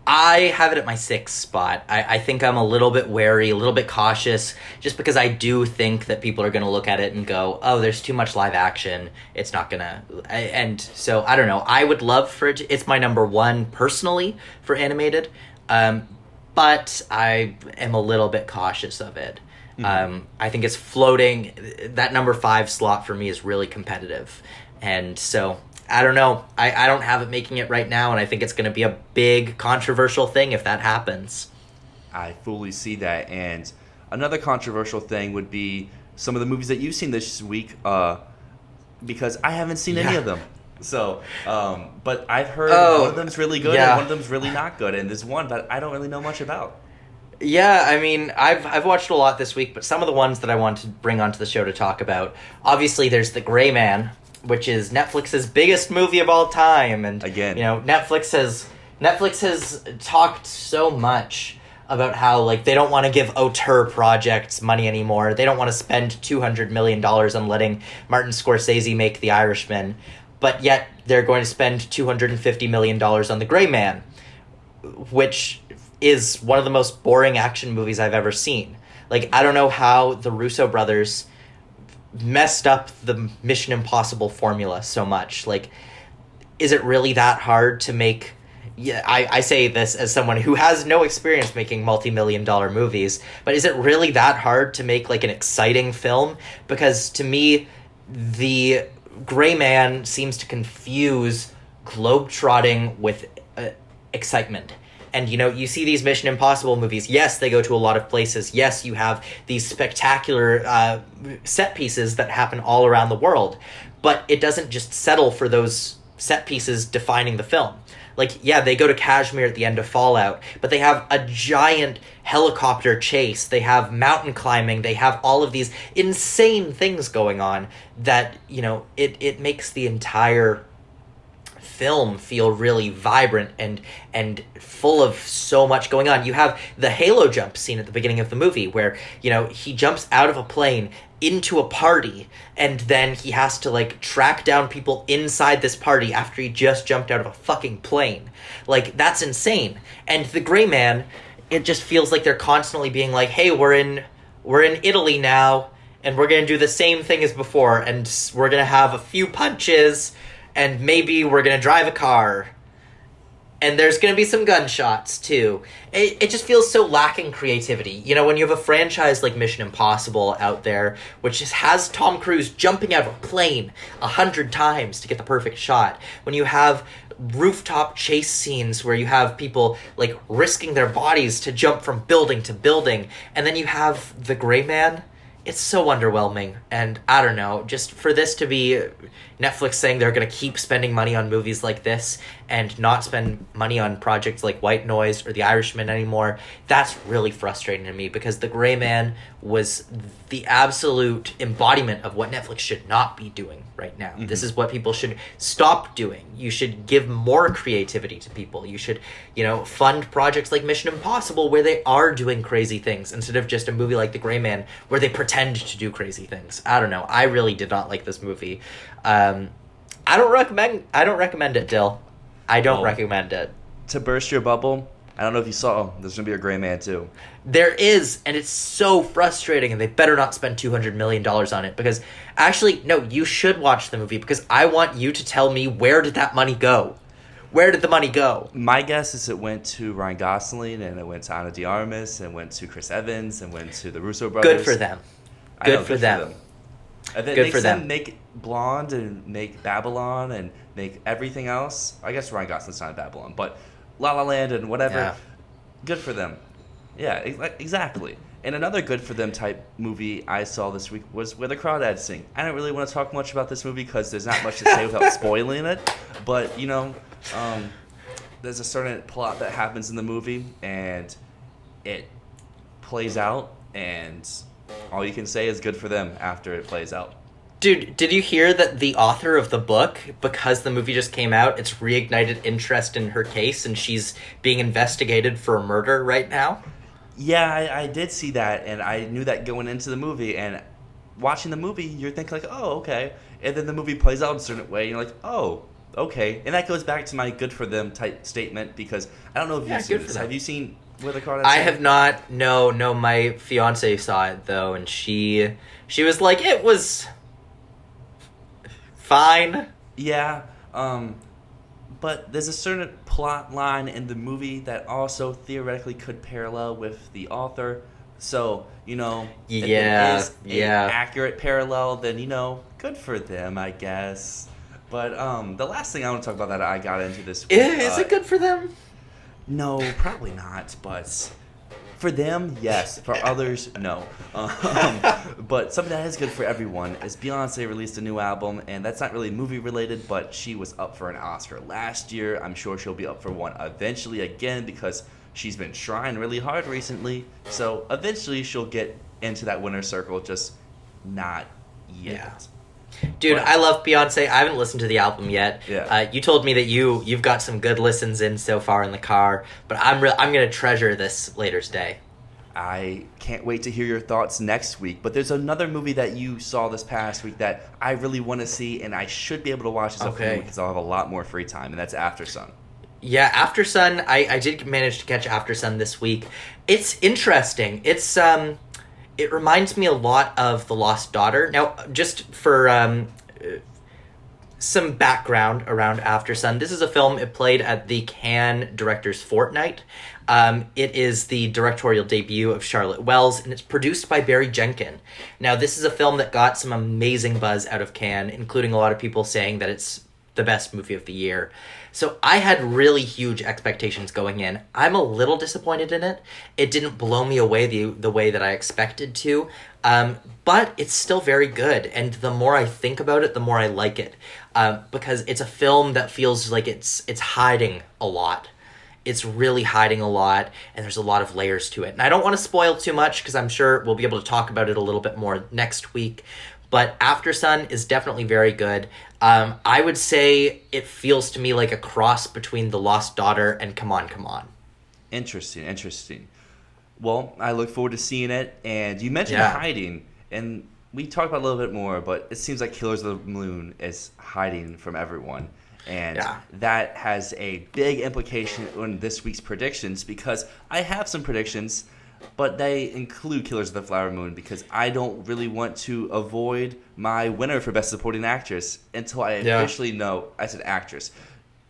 I have it at my 6th spot. I think I'm a little bit wary, a little bit cautious, just because I do think that people are going to look at it and go, oh, there's too much live action. It's not going to... And so, I don't know. I would love for it... It's my number 1, personally, for animated. But I am a little bit cautious of it. Mm-hmm. I think it's floating. That number 5 slot for me is really competitive. And so... I don't know. I don't have it making it right now, and I think it's going to be a big controversial thing if that happens. I fully see that. And another controversial thing would be some of the movies that you've seen this week, because I haven't seen any of them. So, but I've heard one of them's really good and one of them's really not good, and there's one that I don't really know much about. Yeah, I mean, I've watched a lot this week, but some of the ones that I want to bring onto the show to talk about, obviously there's The Gray Man, which is Netflix's biggest movie of all time, and again, Netflix has talked so much about how like they don't want to give auteur projects money anymore. They don't want to spend $200 million on letting Martin Scorsese make The Irishman, but yet they're going to spend $250 million on The Gray Man, which is one of the most boring action movies I've ever seen. Like, I don't know how the Russo brothers messed up the Mission Impossible formula so much. Like, is it really that hard to make... Yeah, I say this as someone who has no experience making multi-million-dollar movies, but is it really that hard to make, like, an exciting film? Because, to me, The Gray Man seems to confuse globetrotting with excitement. And, you see these Mission Impossible movies. Yes, they go to a lot of places. Yes, you have these spectacular set pieces that happen all around the world. But it doesn't just settle for those set pieces defining the film. Like, yeah, they go to Kashmir at the end of Fallout, but they have a giant helicopter chase. They have mountain climbing. They have all of these insane things going on that, it makes the entire film feel really vibrant and full of so much going on. You have the Halo jump scene at the beginning of the movie where, he jumps out of a plane into a party and then he has to like track down people inside this party after he just jumped out of a fucking plane. Like, that's insane. And The Gray Man, it just feels like they're constantly being like, hey, we're in Italy now, and we're going to do the same thing as before, and we're going to have a few punches, and maybe we're going to drive a car. And there's going to be some gunshots, too. It just feels so lacking creativity. You know, when you have a franchise like Mission Impossible out there, which just has Tom Cruise jumping out of a plane 100 times to get the perfect shot. When you have rooftop chase scenes where you have people, like, risking their bodies to jump from building to building. And then you have The Gray Man. It's so underwhelming. And I don't know, just for this to be Netflix saying they're going to keep spending money on movies like this and not spend money on projects like White Noise or The Irishman anymore, that's really frustrating to me, because The Gray Man was the absolute embodiment of what Netflix should not be doing right now. This is what people should stop doing. You should give more creativity to people. You should, fund projects like Mission Impossible where they are doing crazy things, instead of just a movie like The Gray Man where they pretend to do crazy things. I don't know. I really did not like this movie. I don't recommend it, Dyl. I don't recommend it. To burst your bubble, I don't know if you saw, there's going to be a Gray Man too. There is, and it's so frustrating, and they better not spend $200 million on it, because actually, no, you should watch the movie, because I want you to tell me, where did that money go? Where did the money go? My guess is it went to Ryan Gosling, and it went to Ana de Armas, and went to Chris Evans, and went to the Russo brothers. Good for them. Good for them. If it makes them make Blonde and make Babylon and make everything else, I guess Ryan Gosling's not in Babylon, but La La Land and whatever, good for them. Yeah, exactly. And another good for them type movie I saw this week was Where the Crawdads Sing. I don't really want to talk much about this movie because there's not much to say without spoiling it, but, there's a certain plot that happens in the movie, and it plays out, and all you can say is good for them after it plays out. Dude, did you hear that the author of the book, because the movie just came out, it's reignited interest in her case, and she's being investigated for a murder right now? Yeah, I did see that, and I knew that going into the movie, and watching the movie, you're thinking like, oh, okay. And then the movie plays out in a certain way, and you're like, oh, okay. And that goes back to my good for them type statement, because I don't know if you've seen this. Have you seen Where the Crawdads Sing? I have not. No, my fiance saw it, though, and she was like, it was fine. Yeah, but there's a certain plot line in the movie that also theoretically could parallel with the author. So, if it is an accurate parallel, then, good for them, I guess. But the last thing I want to talk about that I got into this week... Is it good for them? No, probably not, but... For them, yes. For others, no. But something that is good for everyone is Beyonce released a new album, and that's not really movie related, but she was up for an Oscar last year. I'm sure she'll be up for one eventually again, because she's been trying really hard recently. So eventually she'll get into that winner's circle, just not yet. Yeah. Dude, I love Beyonce. I haven't listened to the album yet. Yeah. You told me that you've got some good listens in so far in the car, but I'm going to treasure this later today. I can't wait to hear your thoughts next week. But there's another movie that you saw this past week that I really want to see, and I should be able to watch this upcoming week because I'll have a lot more free time, and that's After Sun. Yeah, After Sun. I did manage to catch After Sun this week. It's interesting. It reminds me a lot of The Lost Daughter. Now, just for some background around After Sun, this is a film. It played at the Cannes Directors Fortnight. It is the directorial debut of Charlotte Wells, and it's produced by Barry Jenkins. Now, this is a film that got some amazing buzz out of Cannes, including a lot of people saying that it's the best movie of the year. So I had really huge expectations going in. I'm a little disappointed in it. It didn't blow me away the way that I expected to, but it's still very good. And the more I think about it, the more I like it, because it's a film that feels like it's hiding a lot. It's really hiding a lot, and there's a lot of layers to it. And I don't want to spoil too much, because I'm sure we'll be able to talk about it a little bit more next week. But After Sun is definitely very good. I would say it feels to me like a cross between The Lost Daughter and Come On, Come On. Interesting. Well, I look forward to seeing it. And you mentioned hiding, and we talked about it a little bit more, but it seems like Killers of the Moon is hiding from everyone. And that has a big implication on this week's predictions, because I have some predictions. but they include Killers of the Flower Moon because I don't really want to avoid my winner for Best Supporting Actress until I officially know. I said actress.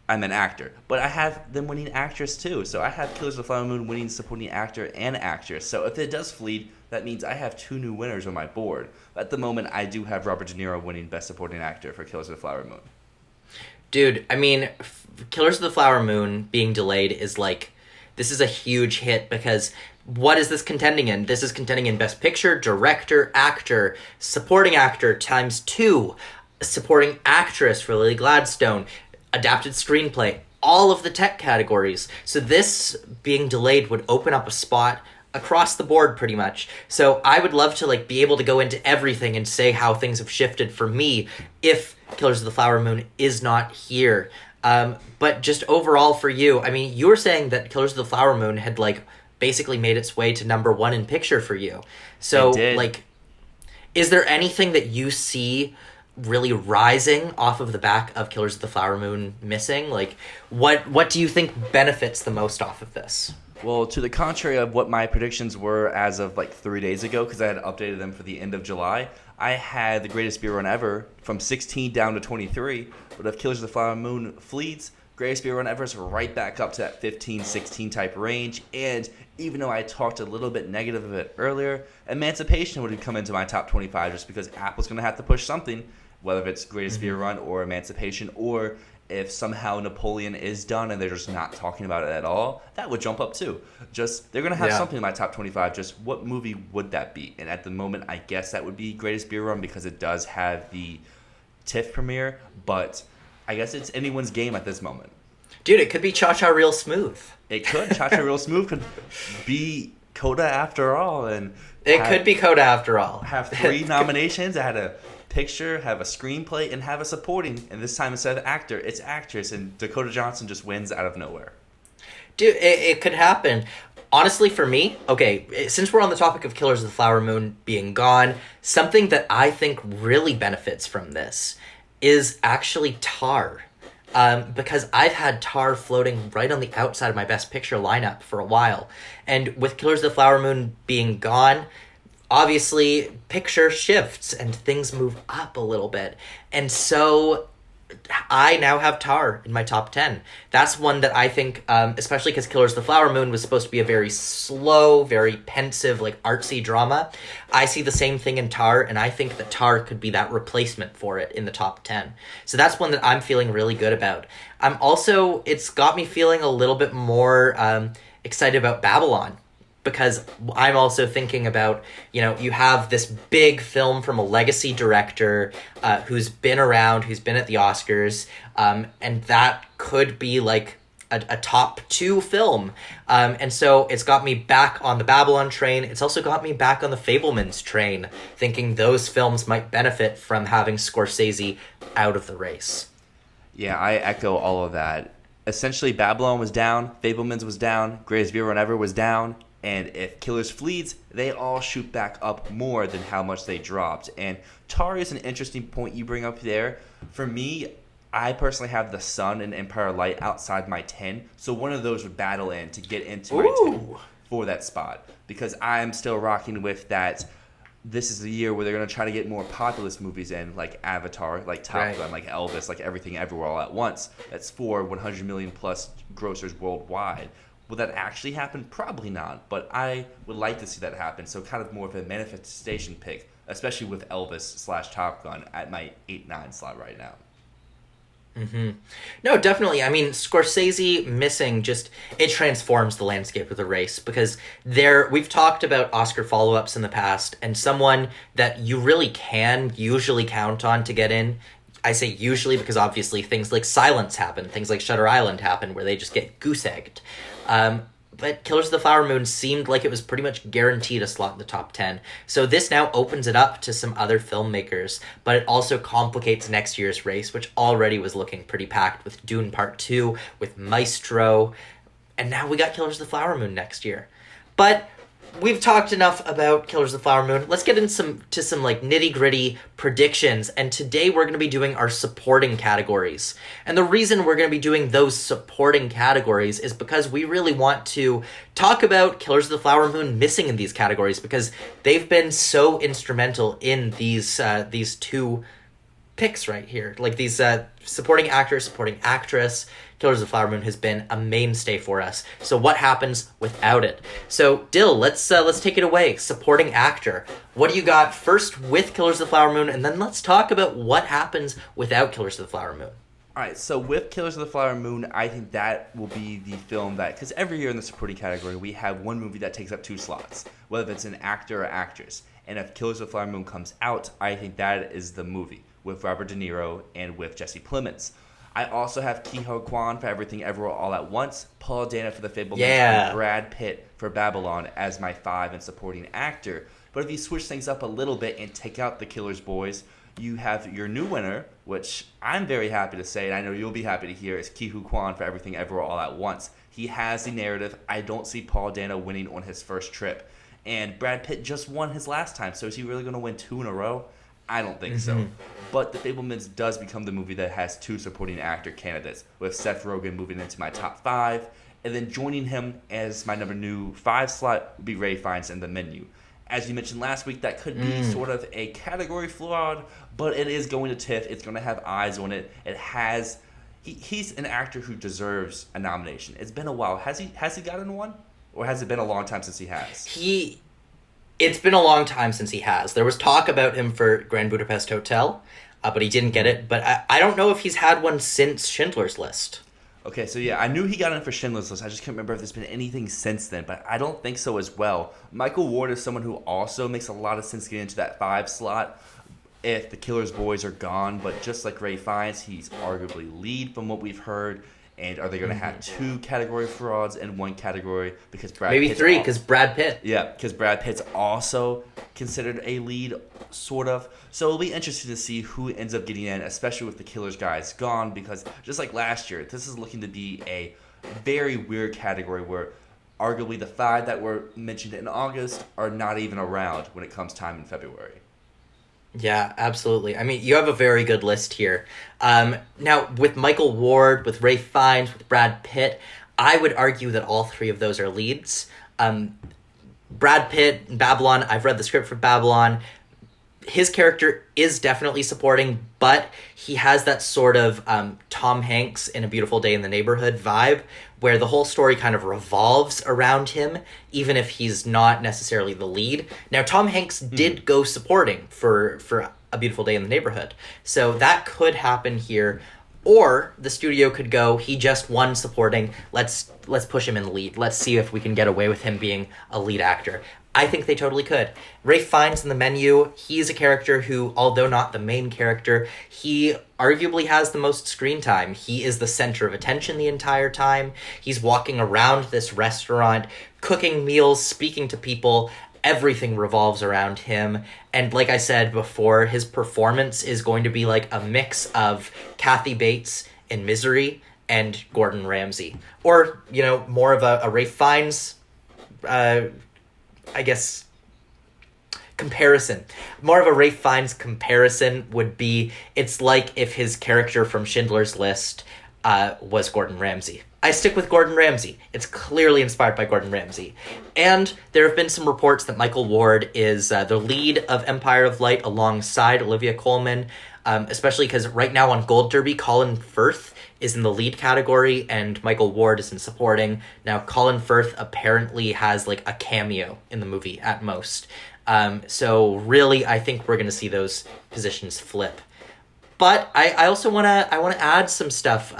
I'm an actor. But I have them winning actress too. So I have Killers of the Flower Moon winning supporting actor and actress. So if it does Fleet, that means I have 2 new winners on my board. But at the moment, I do have Robert De Niro winning Best Supporting Actor for Killers of the Flower Moon. Dude, I mean, Killers of the Flower Moon being delayed is like, this is a huge hit because what is this contending in? This is contending in Best Picture, Director, Actor, Supporting Actor times 2, Supporting Actress for Lily Gladstone, Adapted Screenplay, all of the tech categories. So this being delayed would open up a spot across the board pretty much. So I would love to like be able to go into everything and say how things have shifted for me if Killers of the Flower Moon is not here. But just overall for you, I mean, you were saying that Killers of the Flower Moon had like basically made its way to number 1 in picture for you. So like, is there anything that you see really rising off of the back of Killers of the Flower Moon missing? Like, what do you think benefits the most off of this? Well, to the contrary of what my predictions were as of like 3 days ago, because I had updated them for the end of July, I had the greatest beer run ever from 16 down to 23. But if Killers of the Flower Moon fleets, greatest beer run ever is right back up to that 15, 16 type range. And even though I talked a little bit negative of it earlier, Emancipation would come into my top 25 just because Apple's going to have to push something, whether it's greatest beer run or Emancipation, or if somehow Napoleon is done and they're just not talking about it at all, that would jump up too. Just, they're going to have something in my top 25. Just what movie would that be? And at the moment, I guess that would be Greatest Beer Run because it does have the TIFF premiere, but I guess it's anyone's game at this moment. Dude, it could be Cha-Cha Real Smooth. It could. Cha-Cha Real Smooth could be Coda after all. And it could be Coda after all. Have 3 nominations. I had a picture, have a screenplay, and have a supporting. And this time instead of actor, it's actress. And Dakota Johnson just wins out of nowhere. Dude, it could happen. Honestly, for me, okay, since we're on the topic of Killers of the Flower Moon being gone, something that I think really benefits from this is actually Tar. Because I've had Tar floating right on the outside of my Best Picture lineup for a while. And with Killers of the Flower Moon being gone, obviously picture shifts and things move up a little bit. And so I now have Tar in my top 10. That's one that I think, especially because Killers of the Flower Moon was supposed to be a very slow, very pensive, like artsy drama. I see the same thing in Tar, and I think that Tar could be that replacement for it in the top 10. So that's one that I'm feeling really good about. I'm also, it's got me feeling a little bit more excited about Babylon. Because I'm also thinking about, you know, you have this big film from a legacy director who's been around, who's been at the Oscars, and that could be like a top 2 film. And so it's got me back on the Babylon train. It's also got me back on the Fabelmans train, thinking those films might benefit from having Scorsese out of the race. Yeah, I echo all of that. Essentially, Babylon was down, Fabelmans was down, Greatest Beer Run Ever was down. And if Killers flees, they all shoot back up more than how much they dropped. And Tar is an interesting point you bring up there. For me, I personally have The Sun and Empire Light outside my 10. So one of those would battle in to get into my 10 for that spot. Because I'm still rocking with that. This is the year where they're going to try to get more populist movies in, like Avatar, like Top Gun, like Elvis, like Everything Everywhere All at Once. That's for 100 million plus grossers worldwide. Will that actually happen? Probably not, but I would like to see that happen. So kind of more of a manifestation pick, especially with Elvis / Top Gun at my 8-9 slot right now. Mm-hmm. No, definitely. I mean, Scorsese missing just, it transforms the landscape of the race because we've talked about Oscar follow-ups in the past, and someone that you really can usually count on to get in. I say usually because obviously things like Silence happen, things like Shutter Island happen where they just get goose-egged. But Killers of the Flower Moon seemed like it was pretty much guaranteed a slot in the top 10. So this now opens it up to some other filmmakers, but it also complicates next year's race, which already was looking pretty packed with Dune Part 2, with Maestro, and now we got Killers of the Flower Moon next year. But we've talked enough about Killers of the Flower Moon. Let's get into some like nitty-gritty predictions. And today we're going to be doing our supporting categories. And the reason we're going to be doing those supporting categories is because we really want to talk about Killers of the Flower Moon missing in these categories, because they've been so instrumental in these two picks right here. Like these supporting actor, supporting actress. Killers of the Flower Moon has been a mainstay for us. So what happens without it? So Dyl, let's take it away. Supporting actor. What do you got first with Killers of the Flower Moon, and then let's talk about what happens without Killers of the Flower Moon. All right, so with Killers of the Flower Moon, I think that will be the film that, because every year in the supporting category, we have one movie that takes up 2 slots, whether it's an actor or actress. And if Killers of the Flower Moon comes out, I think that is the movie, with Robert De Niro and with Jesse Plemons. I also have Ke-Huy Quan for Everything Everywhere All at Once, Paul Dano for The Fabelmans, and Brad Pitt for Babylon as my 5 in supporting actor. But if you switch things up a little bit and take out the Killers boys, you have your new winner, which I'm very happy to say, and I know you'll be happy to hear, is Ke-Huy Quan for Everything Everywhere All at Once. He has the narrative. I don't see Paul Dano winning on his first trip. And Brad Pitt just won his last time, so is he really going to win 2 in a row? I don't think so. But The Fabelmans does become the movie that has 2 supporting actor candidates, with Seth Rogen moving into my top 5, and then joining him as my number 5 slot would be Ralph Fiennes in The Menu. As you mentioned last week, that could be sort of a category flawed, but it is going to TIFF. It's going to have eyes on it. It has... He's an actor who deserves a nomination. It's been a while. Has he gotten one? Or has it been a long time since he has? It's been a long time since he has. There was talk about him for Grand Budapest Hotel, but he didn't get it. But I don't know if he's had one since Schindler's List. Okay, so yeah, I knew he got in for Schindler's List. I just can't remember if there's been anything since then, but I don't think so as well. Michael Ward is someone who also makes a lot of sense getting into that 5 slot if the Killers boys are gone. But just like Ralph Fiennes, he's arguably lead from what we've heard. And are they going to have 2 category frauds and 1 category? Because maybe 3, because Brad Pitt. Yeah, because Brad Pitt's also considered a lead, sort of. So it'll be interesting to see who ends up getting in, especially with the Killers guys gone. Because just like last year, this is looking to be a very weird category where arguably the 5 that were mentioned in August are not even around when it comes time in February. Yeah, absolutely. I mean, you have a very good list here. Now, with Michael Ward, with Ralph Fiennes, with Brad Pitt, I would argue that all 3 of those are leads. Brad Pitt in Babylon, I've read the script for Babylon. His character is definitely supporting, but he has that sort of Tom Hanks in A Beautiful Day in the Neighborhood vibe, where the whole story kind of revolves around him, even if he's not necessarily the lead. Now, Tom Hanks did go supporting for A Beautiful Day in the Neighborhood, so that could happen here. Or the studio could go, he just won supporting, let's push him in the lead. Let's see if we can get away with him being a lead actor. I think they totally could. Ralph Fiennes in The Menu, he's a character who, although not the main character, he arguably has the most screen time. He is the center of attention the entire time. He's walking around this restaurant, cooking meals, speaking to people. Everything revolves around him. And like I said before, his performance is going to be like a mix of Kathy Bates in Misery and Gordon Ramsay. Or, more of a Ralph Fiennes... I guess, comparison. More of a Ralph Fiennes comparison would be, it's like if his character from Schindler's List was Gordon Ramsay. I stick with Gordon Ramsay. It's clearly inspired by Gordon Ramsay. And there have been some reports that Michael Ward is the lead of Empire of Light alongside Olivia Colman, especially because right now on Gold Derby, Colin Firth is in the lead category and Michael Ward is in supporting. Now, Colin Firth apparently has like a cameo in the movie at most. So really, I think we're going to see those positions flip. But I also want to add some stuff.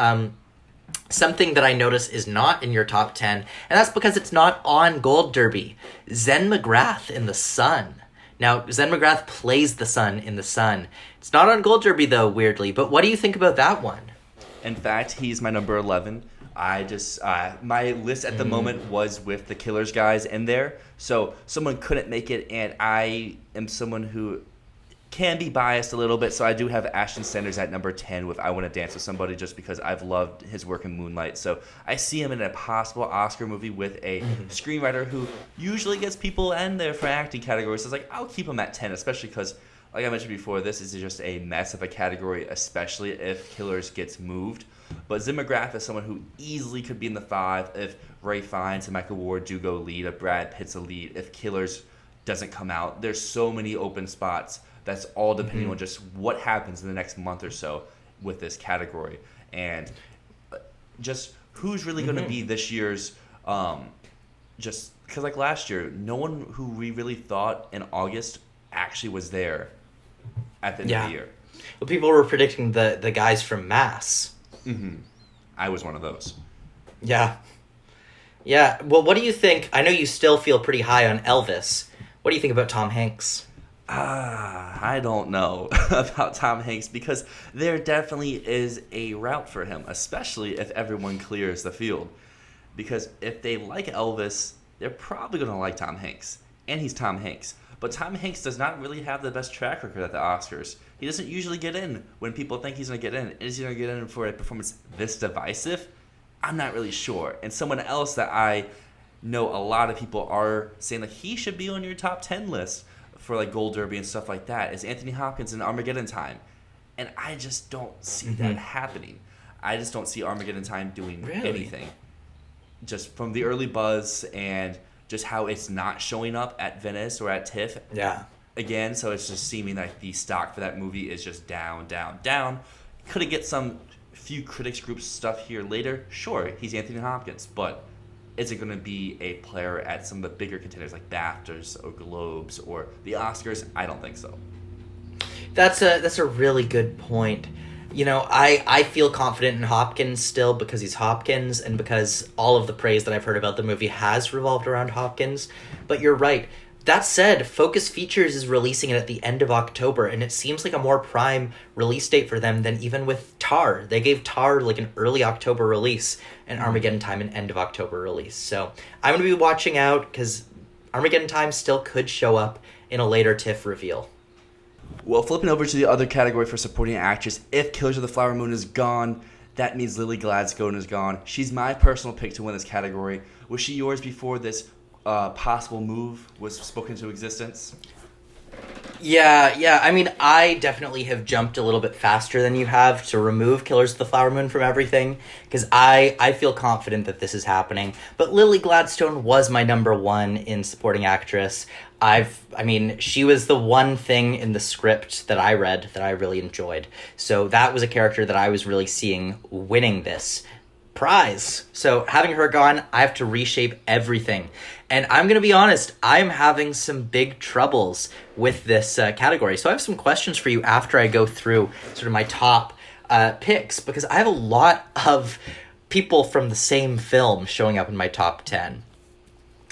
Something that I notice is not in your top 10, and that's because it's not on Gold Derby. Zen McGrath in The Sun. Now, Zen McGrath plays the Sun in The Sun. It's not on Gold Derby, though, weirdly. But what do you think about that one? In fact, he's my number 11. I just, my list at the moment was with the Killers guys in there. So someone couldn't make it, and I am someone who can be biased a little bit, so I do have Ashton Sanders at number 10 with I Want to Dance with Somebody, just because I've loved his work in Moonlight. So I see him in a possible Oscar movie with a screenwriter who usually gets people in there for acting categories. So it's like, I'll keep him at 10, especially because, like I mentioned before, this is just a mess of a category, especially if Killers gets moved. But Zim McGrath is someone who easily could be in the 5 if Ray Fiennes and Michael Ward do go lead, if Brad Pitt's a lead, if Killers doesn't come out. There's so many open spots. That's all depending on just what happens in the next month or so with this category. And just who's really going to be this year's, just because like last year, no one who we really thought in August actually was there at the end of the year. Well, people were predicting the guys from Mass. I was one of those. Yeah. Yeah. Well, what do you think? I know you still feel pretty high on Elvis. What do you think about Tom Hanks? I don't know about Tom Hanks, because there definitely is a route for him, especially if everyone clears the field. Because if they like Elvis, they're probably going to like Tom Hanks. And he's Tom Hanks. But Tom Hanks does not really have the best track record at the Oscars. He doesn't usually get in when people think he's going to get in. Is he going to get in for a performance this divisive? I'm not really sure. And someone else that I know a lot of people are saying that he should be on your top 10 list for like Gold Derby and stuff like that is Anthony Hopkins in Armageddon Time. And I just don't see that happening. I just don't see Armageddon Time doing anything. Just from the early buzz and just how it's not showing up at Venice or at TIFF. Yeah. Again, so it's just seeming like the stock for that movie is just down, down, down. Could it get some few critics group stuff here later? Sure, he's Anthony Hopkins, but is it going to be a player at some of the bigger contenders like BAFTAs or Globes or the Oscars? I don't think so. That's a really good point. You know, I feel confident in Hopkins still because he's Hopkins and because all of the praise that I've heard about the movie has revolved around Hopkins. But you're right. That said, Focus Features is releasing it at the end of October, and it seems like a more prime release date for them than even with Tar. They gave Tar like an early October release and Armageddon Time an end of October release. So I'm going to be watching out because Armageddon Time still could show up in a later TIFF reveal. Well, flipping over to the other category for supporting actress, if Killers of the Flower Moon is gone, that means Lily Gladstone is gone. She's my personal pick to win this category. Was she yours before this possible move was spoken into existence? Yeah. I mean, I definitely have jumped a little bit faster than you have to remove Killers of the Flower Moon from everything, because I feel confident that this is happening. But Lily Gladstone was my number 1 in supporting actress. I mean, she was the one thing in the script that I read that I really enjoyed. So that was a character that I was really seeing winning this prize. So having her gone, I have to reshape everything. And I'm going to be honest, I'm having some big troubles with this category. So I have some questions for you after I go through sort of my top picks, because I have a lot of people from the same film showing up in my top 10.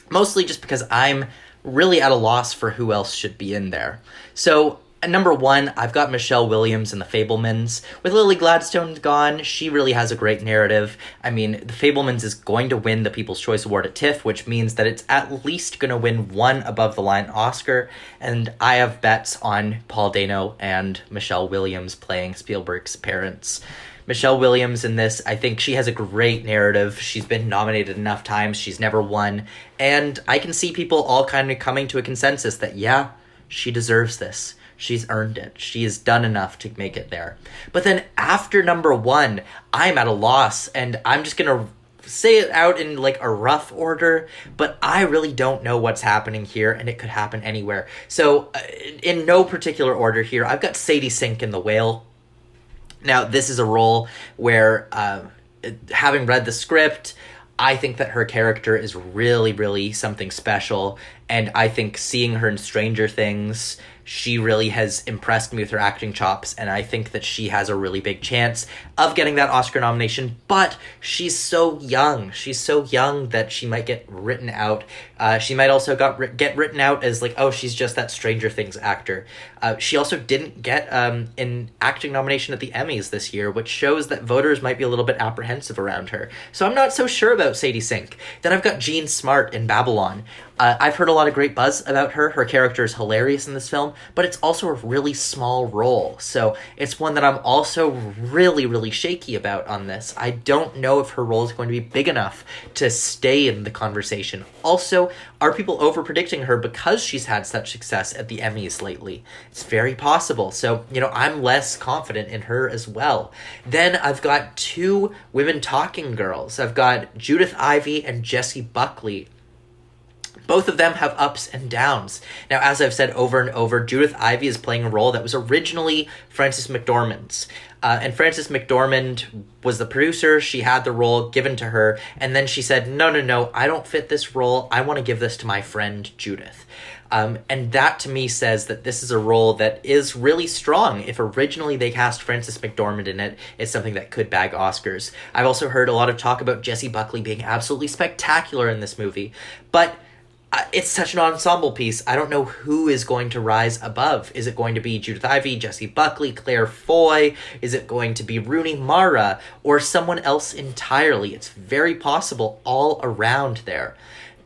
Mostly just because I'm really at a loss for who else should be in there. So at number 1, I've got Michelle Williams in The Fabelmans. With Lily Gladstone gone, she really has a great narrative. I mean, The Fabelmans is going to win the People's Choice Award at TIFF, which means that it's at least going to win one above-the-line Oscar, and I have bets on Paul Dano and Michelle Williams playing Spielberg's parents. Michelle Williams in this, I think she has a great narrative. She's been nominated enough times. She's never won. And I can see people all kind of coming to a consensus that, yeah, she deserves this. She's earned it. She has done enough to make it there. But then after number 1, I'm at a loss. And I'm just going to say it out in like a rough order. But I really don't know what's happening here. And it could happen anywhere. So in no particular order here, I've got Sadie Sink in The Whale. Now, this is a role where, having read the script, I think that her character is really, really something special. And I think seeing her in Stranger Things, she really has impressed me with her acting chops. And I think that she has a really big chance of getting that Oscar nomination. But she's so young. She's so young that she might get written out. She might also get written out as like, oh, she's just that Stranger Things actor. She also didn't get an acting nomination at the Emmys this year, which shows that voters might be a little bit apprehensive around her. So I'm not so sure about Sadie Sink. Then I've got Jean Smart in Babylon. I've heard a lot of great buzz about her. Her character is hilarious in this film, but it's also a really small role. So it's one that I'm also really, really shaky about on this. I don't know if her role is going to be big enough to stay in the conversation. Also, are people over-predicting her because she's had such success at the Emmys lately? It's very possible. So, I'm less confident in her as well. Then I've got two women talking girls. I've got Judith Ivey and Jessie Buckley. Both of them have ups and downs. Now, as I've said over and over, Judith Ivey is playing a role that was originally Frances McDormand's. And Frances McDormand was the producer. She had the role given to her. And then she said, no, I don't fit this role. I want to give this to my friend Judith. And that to me says that this is a role that is really strong. If originally they cast Frances McDormand in it, it's something that could bag Oscars. I've also heard a lot of talk about Jessie Buckley being absolutely spectacular in this movie. But it's such an ensemble piece. I don't know who is going to rise above. Is it going to be Judith Ivey, Jessie Buckley, Claire Foy? Is it going to be Rooney Mara or someone else entirely? It's very possible all around there.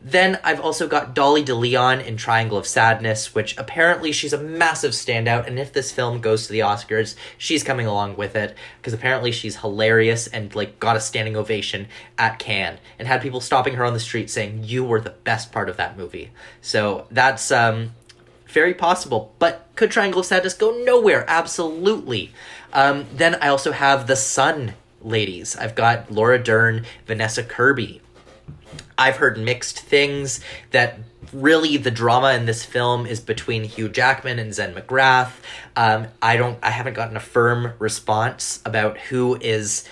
Then I've also got Dolly DeLeon in Triangle of Sadness, which apparently she's a massive standout, and if this film goes to the Oscars, she's coming along with it, because apparently she's hilarious and, got a standing ovation at Cannes, and had people stopping her on the street saying, you were the best part of that movie. So that's very possible, but could Triangle of Sadness go nowhere? Absolutely. Then I also have the Sun ladies. I've got Laura Dern, Vanessa Kirby. I've heard mixed things that really the drama in this film is between Hugh Jackman and Zen McGrath. I haven't gotten a firm response about who is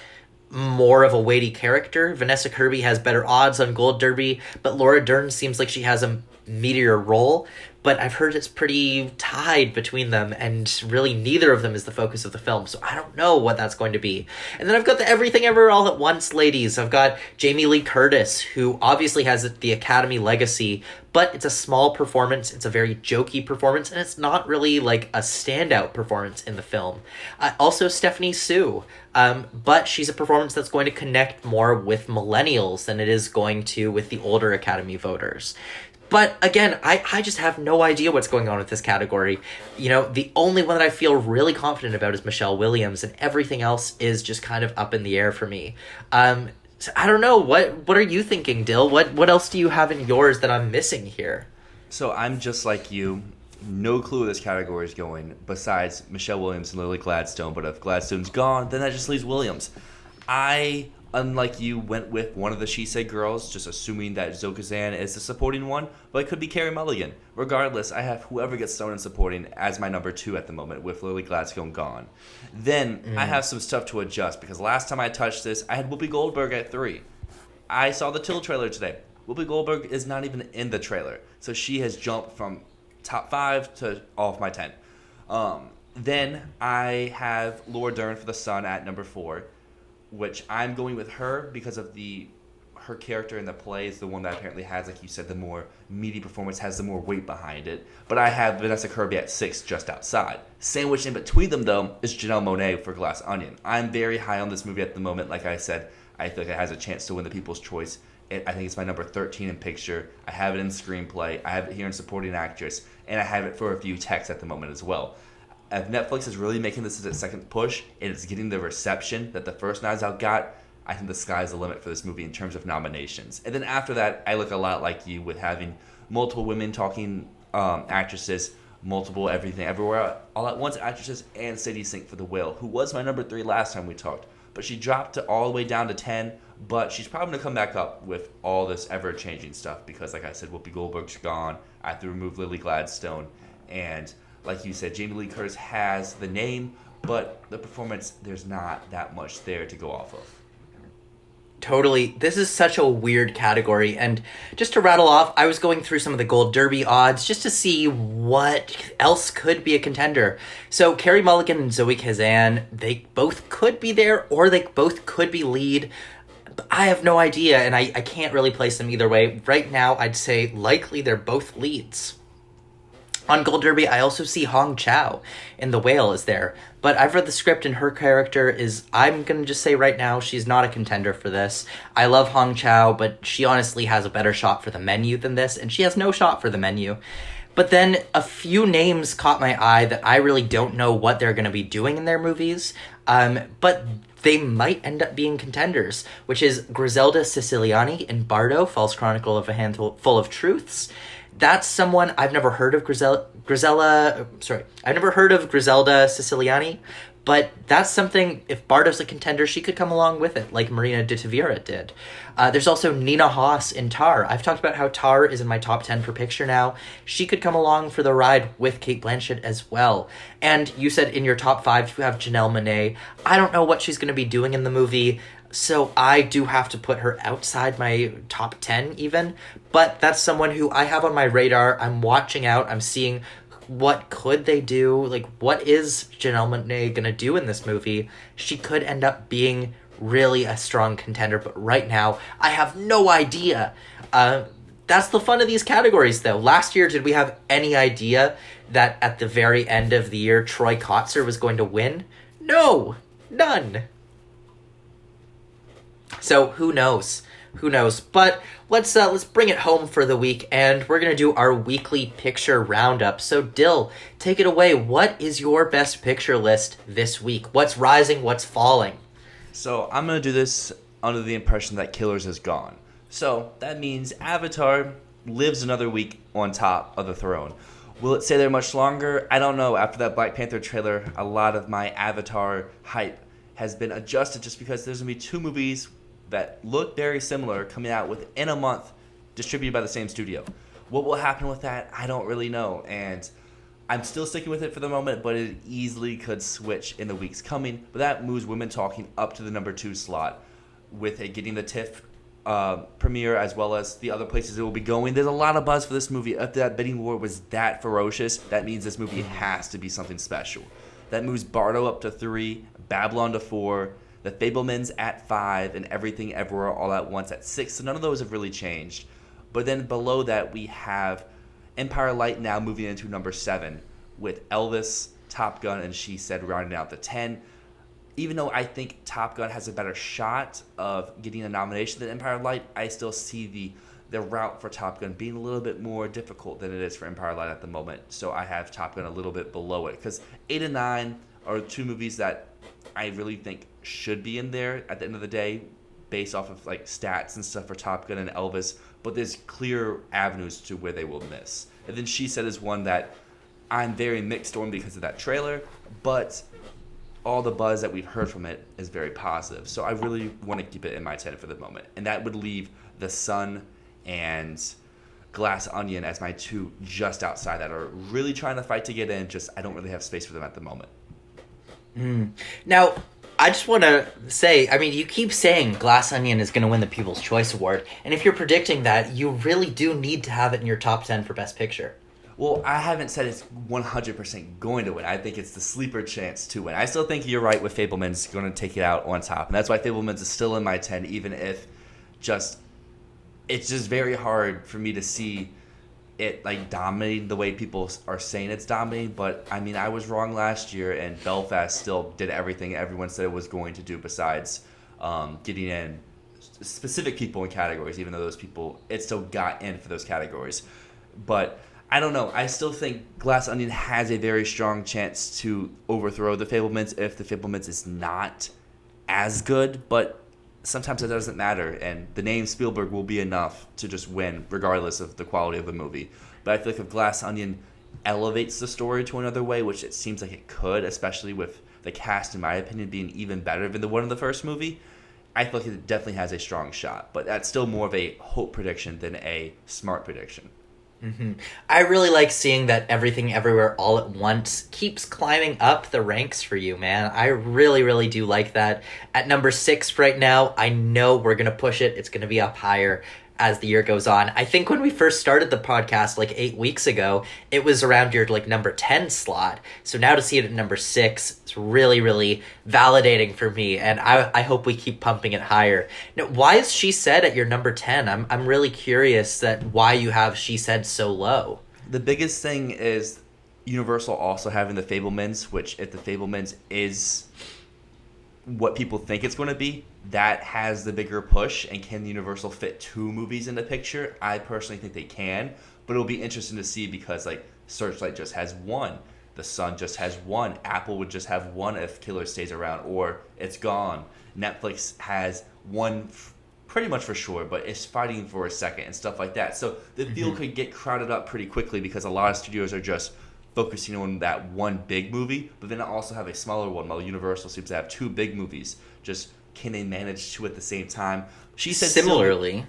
more of a weighty character. Vanessa Kirby has better odds on Gold Derby, but Laura Dern seems like she has a meatier role. But I've heard it's pretty tied between them, and really neither of them is the focus of the film, so I don't know what that's going to be. And then I've got the Everything Ever All at Once ladies. I've got Jamie Lee Curtis, who obviously has the Academy legacy, but it's a small performance, it's a very jokey performance, and it's not really a standout performance in the film. Also Stephanie Sue, but she's a performance that's going to connect more with millennials than it is going to with the older Academy voters. But again, I just have no idea what's going on with this category. The only one that I feel really confident about is Michelle Williams, and everything else is just kind of up in the air for me. So I don't know. What are you thinking, Dyl? What else do you have in yours that I'm missing here? So I'm just like you. No clue where this category is going besides Michelle Williams and Lily Gladstone. But if Gladstone's gone, then that just leaves Williams. I, unlike you, went with one of the She Said girls, just assuming that Zoe Kazan is the supporting one, but it could be Carey Mulligan. Regardless, I have whoever gets thrown in supporting as my number 2 at the moment, with Lily Gladstone gone. Then I have some stuff to adjust, because last time I touched this, I had Whoopi Goldberg at 3. I saw the Till trailer today. Whoopi Goldberg is not even in the trailer, so she has jumped from top 5 to off my 10. Then I have Laura Dern for The Sun at number 4. Which I'm going with her because of her character in the play is the one that apparently has, like you said, the more meaty performance, has the more weight behind it. But I have Vanessa Kirby at 6, just outside. Sandwiched in between them, though, is Janelle Monáe for Glass Onion. I'm very high on this movie at the moment. Like I said, I feel like it has a chance to win the People's Choice. I think it's my number 13 in picture. I have it in screenplay. I have it here in supporting actress. And I have it for a few texts at the moment as well. If Netflix is really making this as its second push and it's getting the reception that the first Knives Out got, I think the sky's the limit for this movie in terms of nominations. And then after that, I look a lot like you with having multiple women talking actresses, multiple Everything Everywhere All at Once actresses, and Sadie Sink for The Whale, who was my number 3 last time we talked. But she dropped it all the way down to 10, but she's probably going to come back up with all this ever-changing stuff because, like I said, Whoopi Goldberg's gone. I have to remove Lily Gladstone, and like you said, Jamie Lee Curtis has the name, but the performance, there's not that much there to go off of. Totally. This is such a weird category. And just to rattle off, I was going through some of the Gold Derby odds just to see what else could be a contender. So Carey Mulligan and Zoe Kazan, they both could be there, or they both could be lead. I have no idea, and I can't really place them either way. Right now, I'd say likely they're both leads. On Gold Derby, I also see Hong Chow in The Whale is there. But I've read the script and her character is, I'm going to just say right now, she's not a contender for this. I love Hong Chow, but she honestly has a better shot for the menu than this, and she has no shot for the menu. But then a few names caught my eye that I really don't know what they're going to be doing in their movies, but they might end up being contenders, which is Griselda Siciliani in Bardo, False Chronicle of a Handful of Truths. That's someone I've never heard of I've never heard of Griselda Siciliani, but that's something, if Bardo's a contender, she could come along with it, like Marina de Tavira did. There's also Nina Haas in Tar. I've talked about how Tar is in my top 10 for picture now. She could come along for the ride with Cate Blanchett as well. And you said in your top 5 you have Janelle Monáe. I don't know what she's going to be doing in the movie, so I do have to put her outside my top 10 even, but that's someone who I have on my radar. I'm watching out. I'm seeing what could they do? Like, what is Janelle Monáe going to do in this movie? She could end up being really a strong contender, but right now, I have no idea. That's the fun of these categories, though. Last year, did we have any idea that at the very end of the year, Troy Kotsur was going to win? No, none. So who knows? Who knows? But let's bring it home for the week, and we're gonna do our weekly picture roundup. So Dyl, take it away. What is your best picture list this week? What's rising? What's falling? So I'm gonna do this under the impression that Killers is gone. So that means Avatar lives another week on top of the throne. Will it stay there much longer? I don't know. After that Black Panther trailer, a lot of my Avatar hype has been adjusted just because there's gonna be 2 movies that look very similar coming out within a month, distributed by the same studio. What will happen with that? I don't really know, and I'm still sticking with it for the moment, but it easily could switch in the weeks coming. But that moves Women Talking up to the number 2 slot, with it getting the TIFF premiere as well as the other places it will be going. There's a lot of buzz for this movie. If that bidding war was that ferocious, that means this movie has to be something special. That moves Bardo up to 3, Babylon to 4, The Fabelmans at 5, and Everything Everywhere All at Once at 6. So none of those have really changed. But then below that, we have Empire Light now moving into number 7, with Elvis, Top Gun, and She Said rounding out the 10. Even though I think Top Gun has a better shot of getting a nomination than Empire Light, I still see the route for Top Gun being a little bit more difficult than it is for Empire Light at the moment. So I have Top Gun a little bit below it, because 8 and 9 are 2 movies that I really think should be in there at the end of the day, based off of like stats and stuff for Top Gun and Elvis, but there's clear avenues to where they will miss. And then She Said is one that I'm very mixed on because of that trailer, but all the buzz that we've heard from it is very positive. So I really want to keep it in my 10 for the moment. And that would leave The Sun and Glass Onion as my 2 just outside that are really trying to fight to get in, just I don't really have space for them at the moment. Now, I just want to say, I mean, you keep saying Glass Onion is going to win the People's Choice Award, and if you're predicting that, you really do need to have it in your top 10 for Best Picture. Well, I haven't said it's 100% going to win. I think it's the sleeper chance to win. I still think you're right with Fabelman's going to take it out on top, and that's why Fabelman's is still in my 10, even if it's just very hard for me to see it like dominating the way people are saying it's dominating. But I mean, I was wrong last year, and Belfast still did everything everyone said it was going to do, besides getting in specific people in categories, even though those people, it still got in for those categories. But I don't know. I still think Glass Onion has a very strong chance to overthrow the Fabelmans if the Fabelmans is not as good, but sometimes it doesn't matter, and the name Spielberg will be enough to just win regardless of the quality of the movie. But I feel like if Glass Onion elevates the story to another way, which it seems like it could, especially with the cast, in my opinion, being even better than the one in the first movie, I feel like it definitely has a strong shot. But that's still more of a hope prediction than a smart prediction. Mm-hmm. I really like seeing that Everything Everywhere All at Once keeps climbing up the ranks for you, man. I really, really do like that. At number 6 right now, I know we're going to push it. It's going to be up higher as the year goes on. I think when we first started the podcast like 8 weeks ago, it was around your like number 10 slot. So now to see it at number 6, it's really, really validating for me. And I hope we keep pumping it higher. Now, why is She Said at your number 10? I'm really curious that why you have She Said so low. The biggest thing is Universal also having the Fabelmans, which if the Fabelmans is what people think it's going to be, that has the bigger push. And can Universal fit 2 movies in the picture? I personally think they can, but it'll be interesting to see because like Searchlight just has 1. The Sun just has 1. Apple would just have 1 if Killer stays around, or it's gone. Netflix has 1 pretty much for sure, but it's fighting for a second and stuff like that. So the field could get crowded up pretty quickly because a lot of studios are just focusing on that one big movie, but then also have a smaller one, while Universal seems to have 2 big movies. Just can they manage 2 at the same time? She said similarly.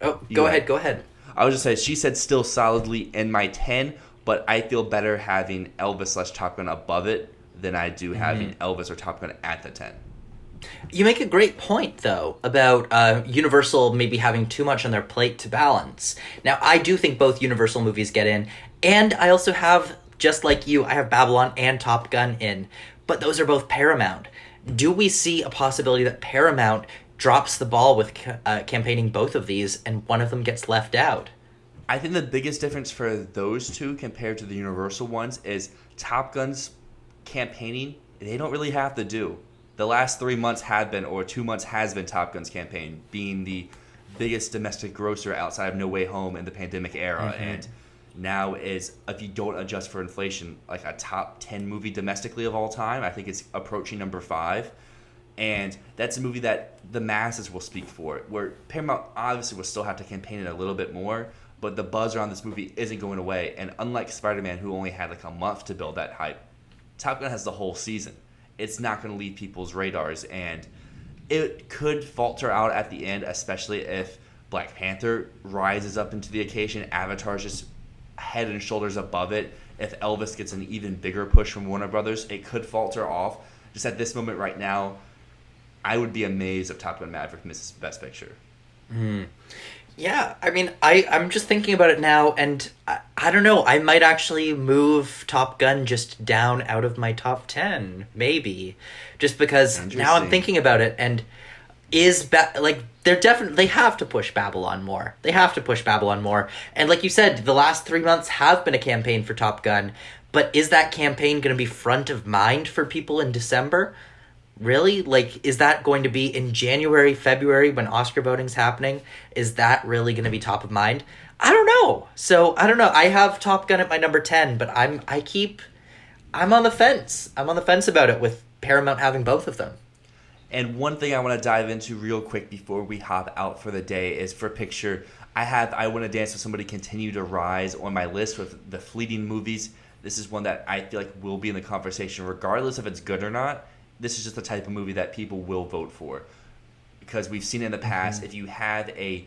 Go ahead. I was just saying, she said still solidly in my 10, but I feel better having Elvis / Top Gun above it than I do having Elvis or Top Gun at the 10. You make a great point, though, about Universal maybe having too much on their plate to balance. Now, I do think both Universal movies get in, and I also have, just like you, I have Babylon and Top Gun in, but those are both Paramount. Do we see a possibility that Paramount drops the ball with campaigning both of these, and one of them gets left out? I think the biggest difference for those 2 compared to the Universal ones is Top Gun's campaigning, they don't really have to do. The last 3 months have been, or 2 months has been Top Gun's campaign, being the biggest domestic grosser outside of No Way Home in the pandemic era. And now is, if you don't adjust for inflation, like a top 10 movie domestically of all time. I think it's approaching number 5. And that's a movie that the masses will speak for, where Paramount obviously will still have to campaign it a little bit more, but the buzz around this movie isn't going away. And unlike Spider-Man, who only had like a month to build that hype, Top Gun has the whole season. It's not going to leave people's radars, and it could falter out at the end, especially if Black Panther rises up into the occasion, Avatar's just head and shoulders above it. If Elvis gets an even bigger push from Warner Brothers, it could falter off. Just at this moment right now, I would be amazed if Top Gun Maverick misses Best Picture. Yeah, I mean, I'm just thinking about it now, and I don't know, I might actually move Top Gun just down out of my top 10, maybe. Just because now I'm thinking about it, and they have to push Babylon more. And like you said, the last 3 months have been a campaign for Top Gun, but is that campaign going to be front of mind for people in December? Really? Like, is that going to be in January, February when Oscar voting's happening? Is that really going to be top of mind? I don't know. So, I don't know. I have Top Gun at my number 10, but I'm on the fence. I'm on the fence about it with Paramount having both of them. And one thing I want to dive into real quick before we hop out for the day is for picture. I Want to Dance with Somebody continue to rise on my list with the fleeting movies. This is one that I feel like will be in the conversation regardless if it's good or not. This is just the type of movie that people will vote for. Because we've seen in the past, if you have a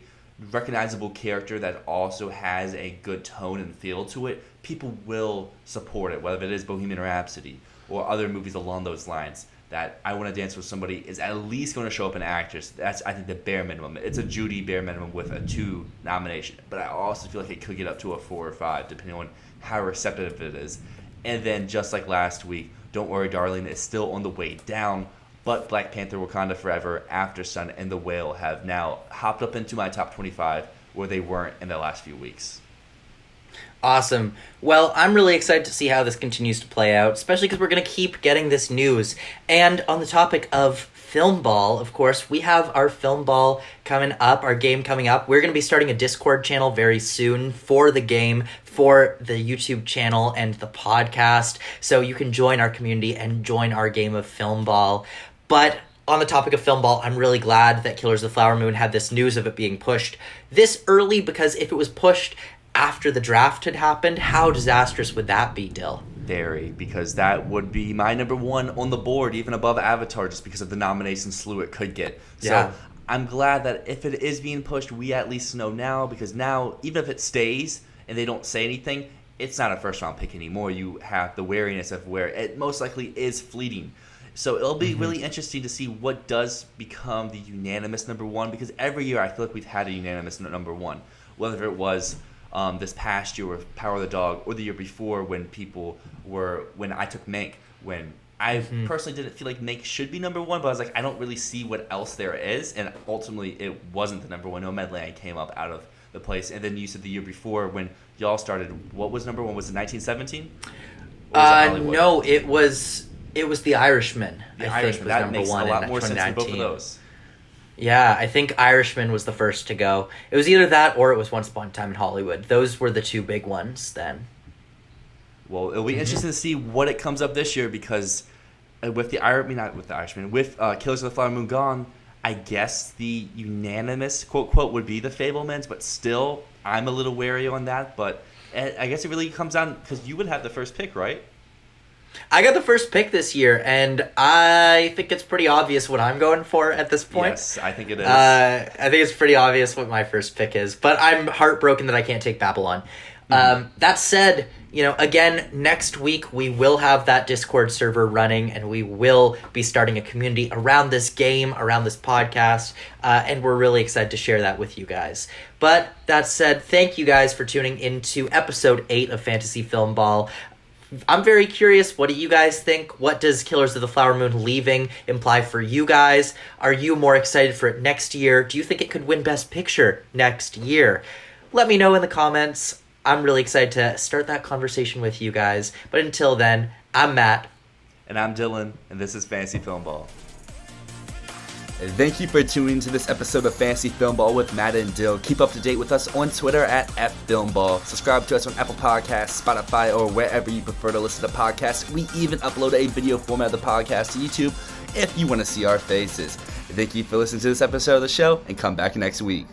recognizable character that also has a good tone and feel to it, people will support it, whether it is Bohemian Rhapsody or other movies along those lines. That I Want to Dance with Somebody is at least going to show up in actors. That's, I think, the bare minimum. It's a Judy bare minimum with a 2 nomination. But I also feel like it could get up to a 4 or 5, depending on how receptive it is. And then, just like last week, Don't Worry, Darling is still on the way down, but Black Panther, Wakanda Forever, After Sun, and The Whale have now hopped up into my top 25 where they weren't in the last few weeks. Awesome. Well, I'm really excited to see how this continues to play out, especially because we're going to keep getting this news. And on the topic of Filmball, of course, we have our Filmball coming up, our game coming up. We're going to be starting a Discord channel very soon for the game, for the YouTube channel and the podcast, so you can join our community and join our game of Filmball. But on the topic of Filmball, I'm really glad that Killers of the Flower Moon had this news of it being pushed this early, because if it was pushed after the draft had happened, how disastrous would that be, Dyl? Very, because that would be my number 1 on the board, even above Avatar, just because of the nomination slew it could get. Yeah. So I'm glad that if it is being pushed, we at least know now, because now, even if it stays and they don't say anything, it's not a first-round pick anymore. You have the wariness of where it most likely is fleeting. So it'll be really interesting to see what does become the unanimous number 1, because every year I feel like we've had a unanimous number 1, whether it was this past year with Power of the Dog, or the year before when I took Mank, when I personally didn't feel like Mank should be number 1, but I was like, I don't really see what else there is, and ultimately it wasn't the number 1. Nomadland came up out of the place. And then you said the year before when y'all started, what was number one? Was it 1917? No, it was The Irishman. The I Irishman. think was That number makes one a lot in more sense than both of 2019. those. Yeah, I think Irishman was the first to go. It was either that or it was Once Upon a Time in Hollywood. Those were the two big ones then. Well, it'll be interesting to see what it comes up this year because with Killers of the Flower Moon gone, I guess the unanimous quote would be The Fabelmans, but still I'm a little wary on that. But I guess it really comes down because you would have the first pick, right? I got the first pick this year, and I think it's pretty obvious what I'm going for at this point. Yes, I think it is. I think it's pretty obvious what my first pick is, but I'm heartbroken that I can't take Babylon. That said, again, next week we will have that Discord server running, and we will be starting a community around this game, around this podcast, and we're really excited to share that with you guys. But that said, thank you guys for tuning into episode 8 of Fantasy Filmball. I'm very curious, what do you guys think? What does Killers of the Flower Moon leaving imply for you guys? Are you more excited for it next year? Do you think it could win Best Picture next year? Let me know in the comments. I'm really excited to start that conversation with you guys. But until then, I'm Matt. And I'm Dylan, and this is Fantasy Filmball. And thank you for tuning to this episode of Fantasy Filmball with Matt and Dyl. Keep up to date with us on Twitter at @FFilmball. Subscribe to us on Apple Podcasts, Spotify, or wherever you prefer to listen to podcasts. We even upload a video format of the podcast to YouTube if you want to see our faces. Thank you for listening to this episode of the show, and come back next week.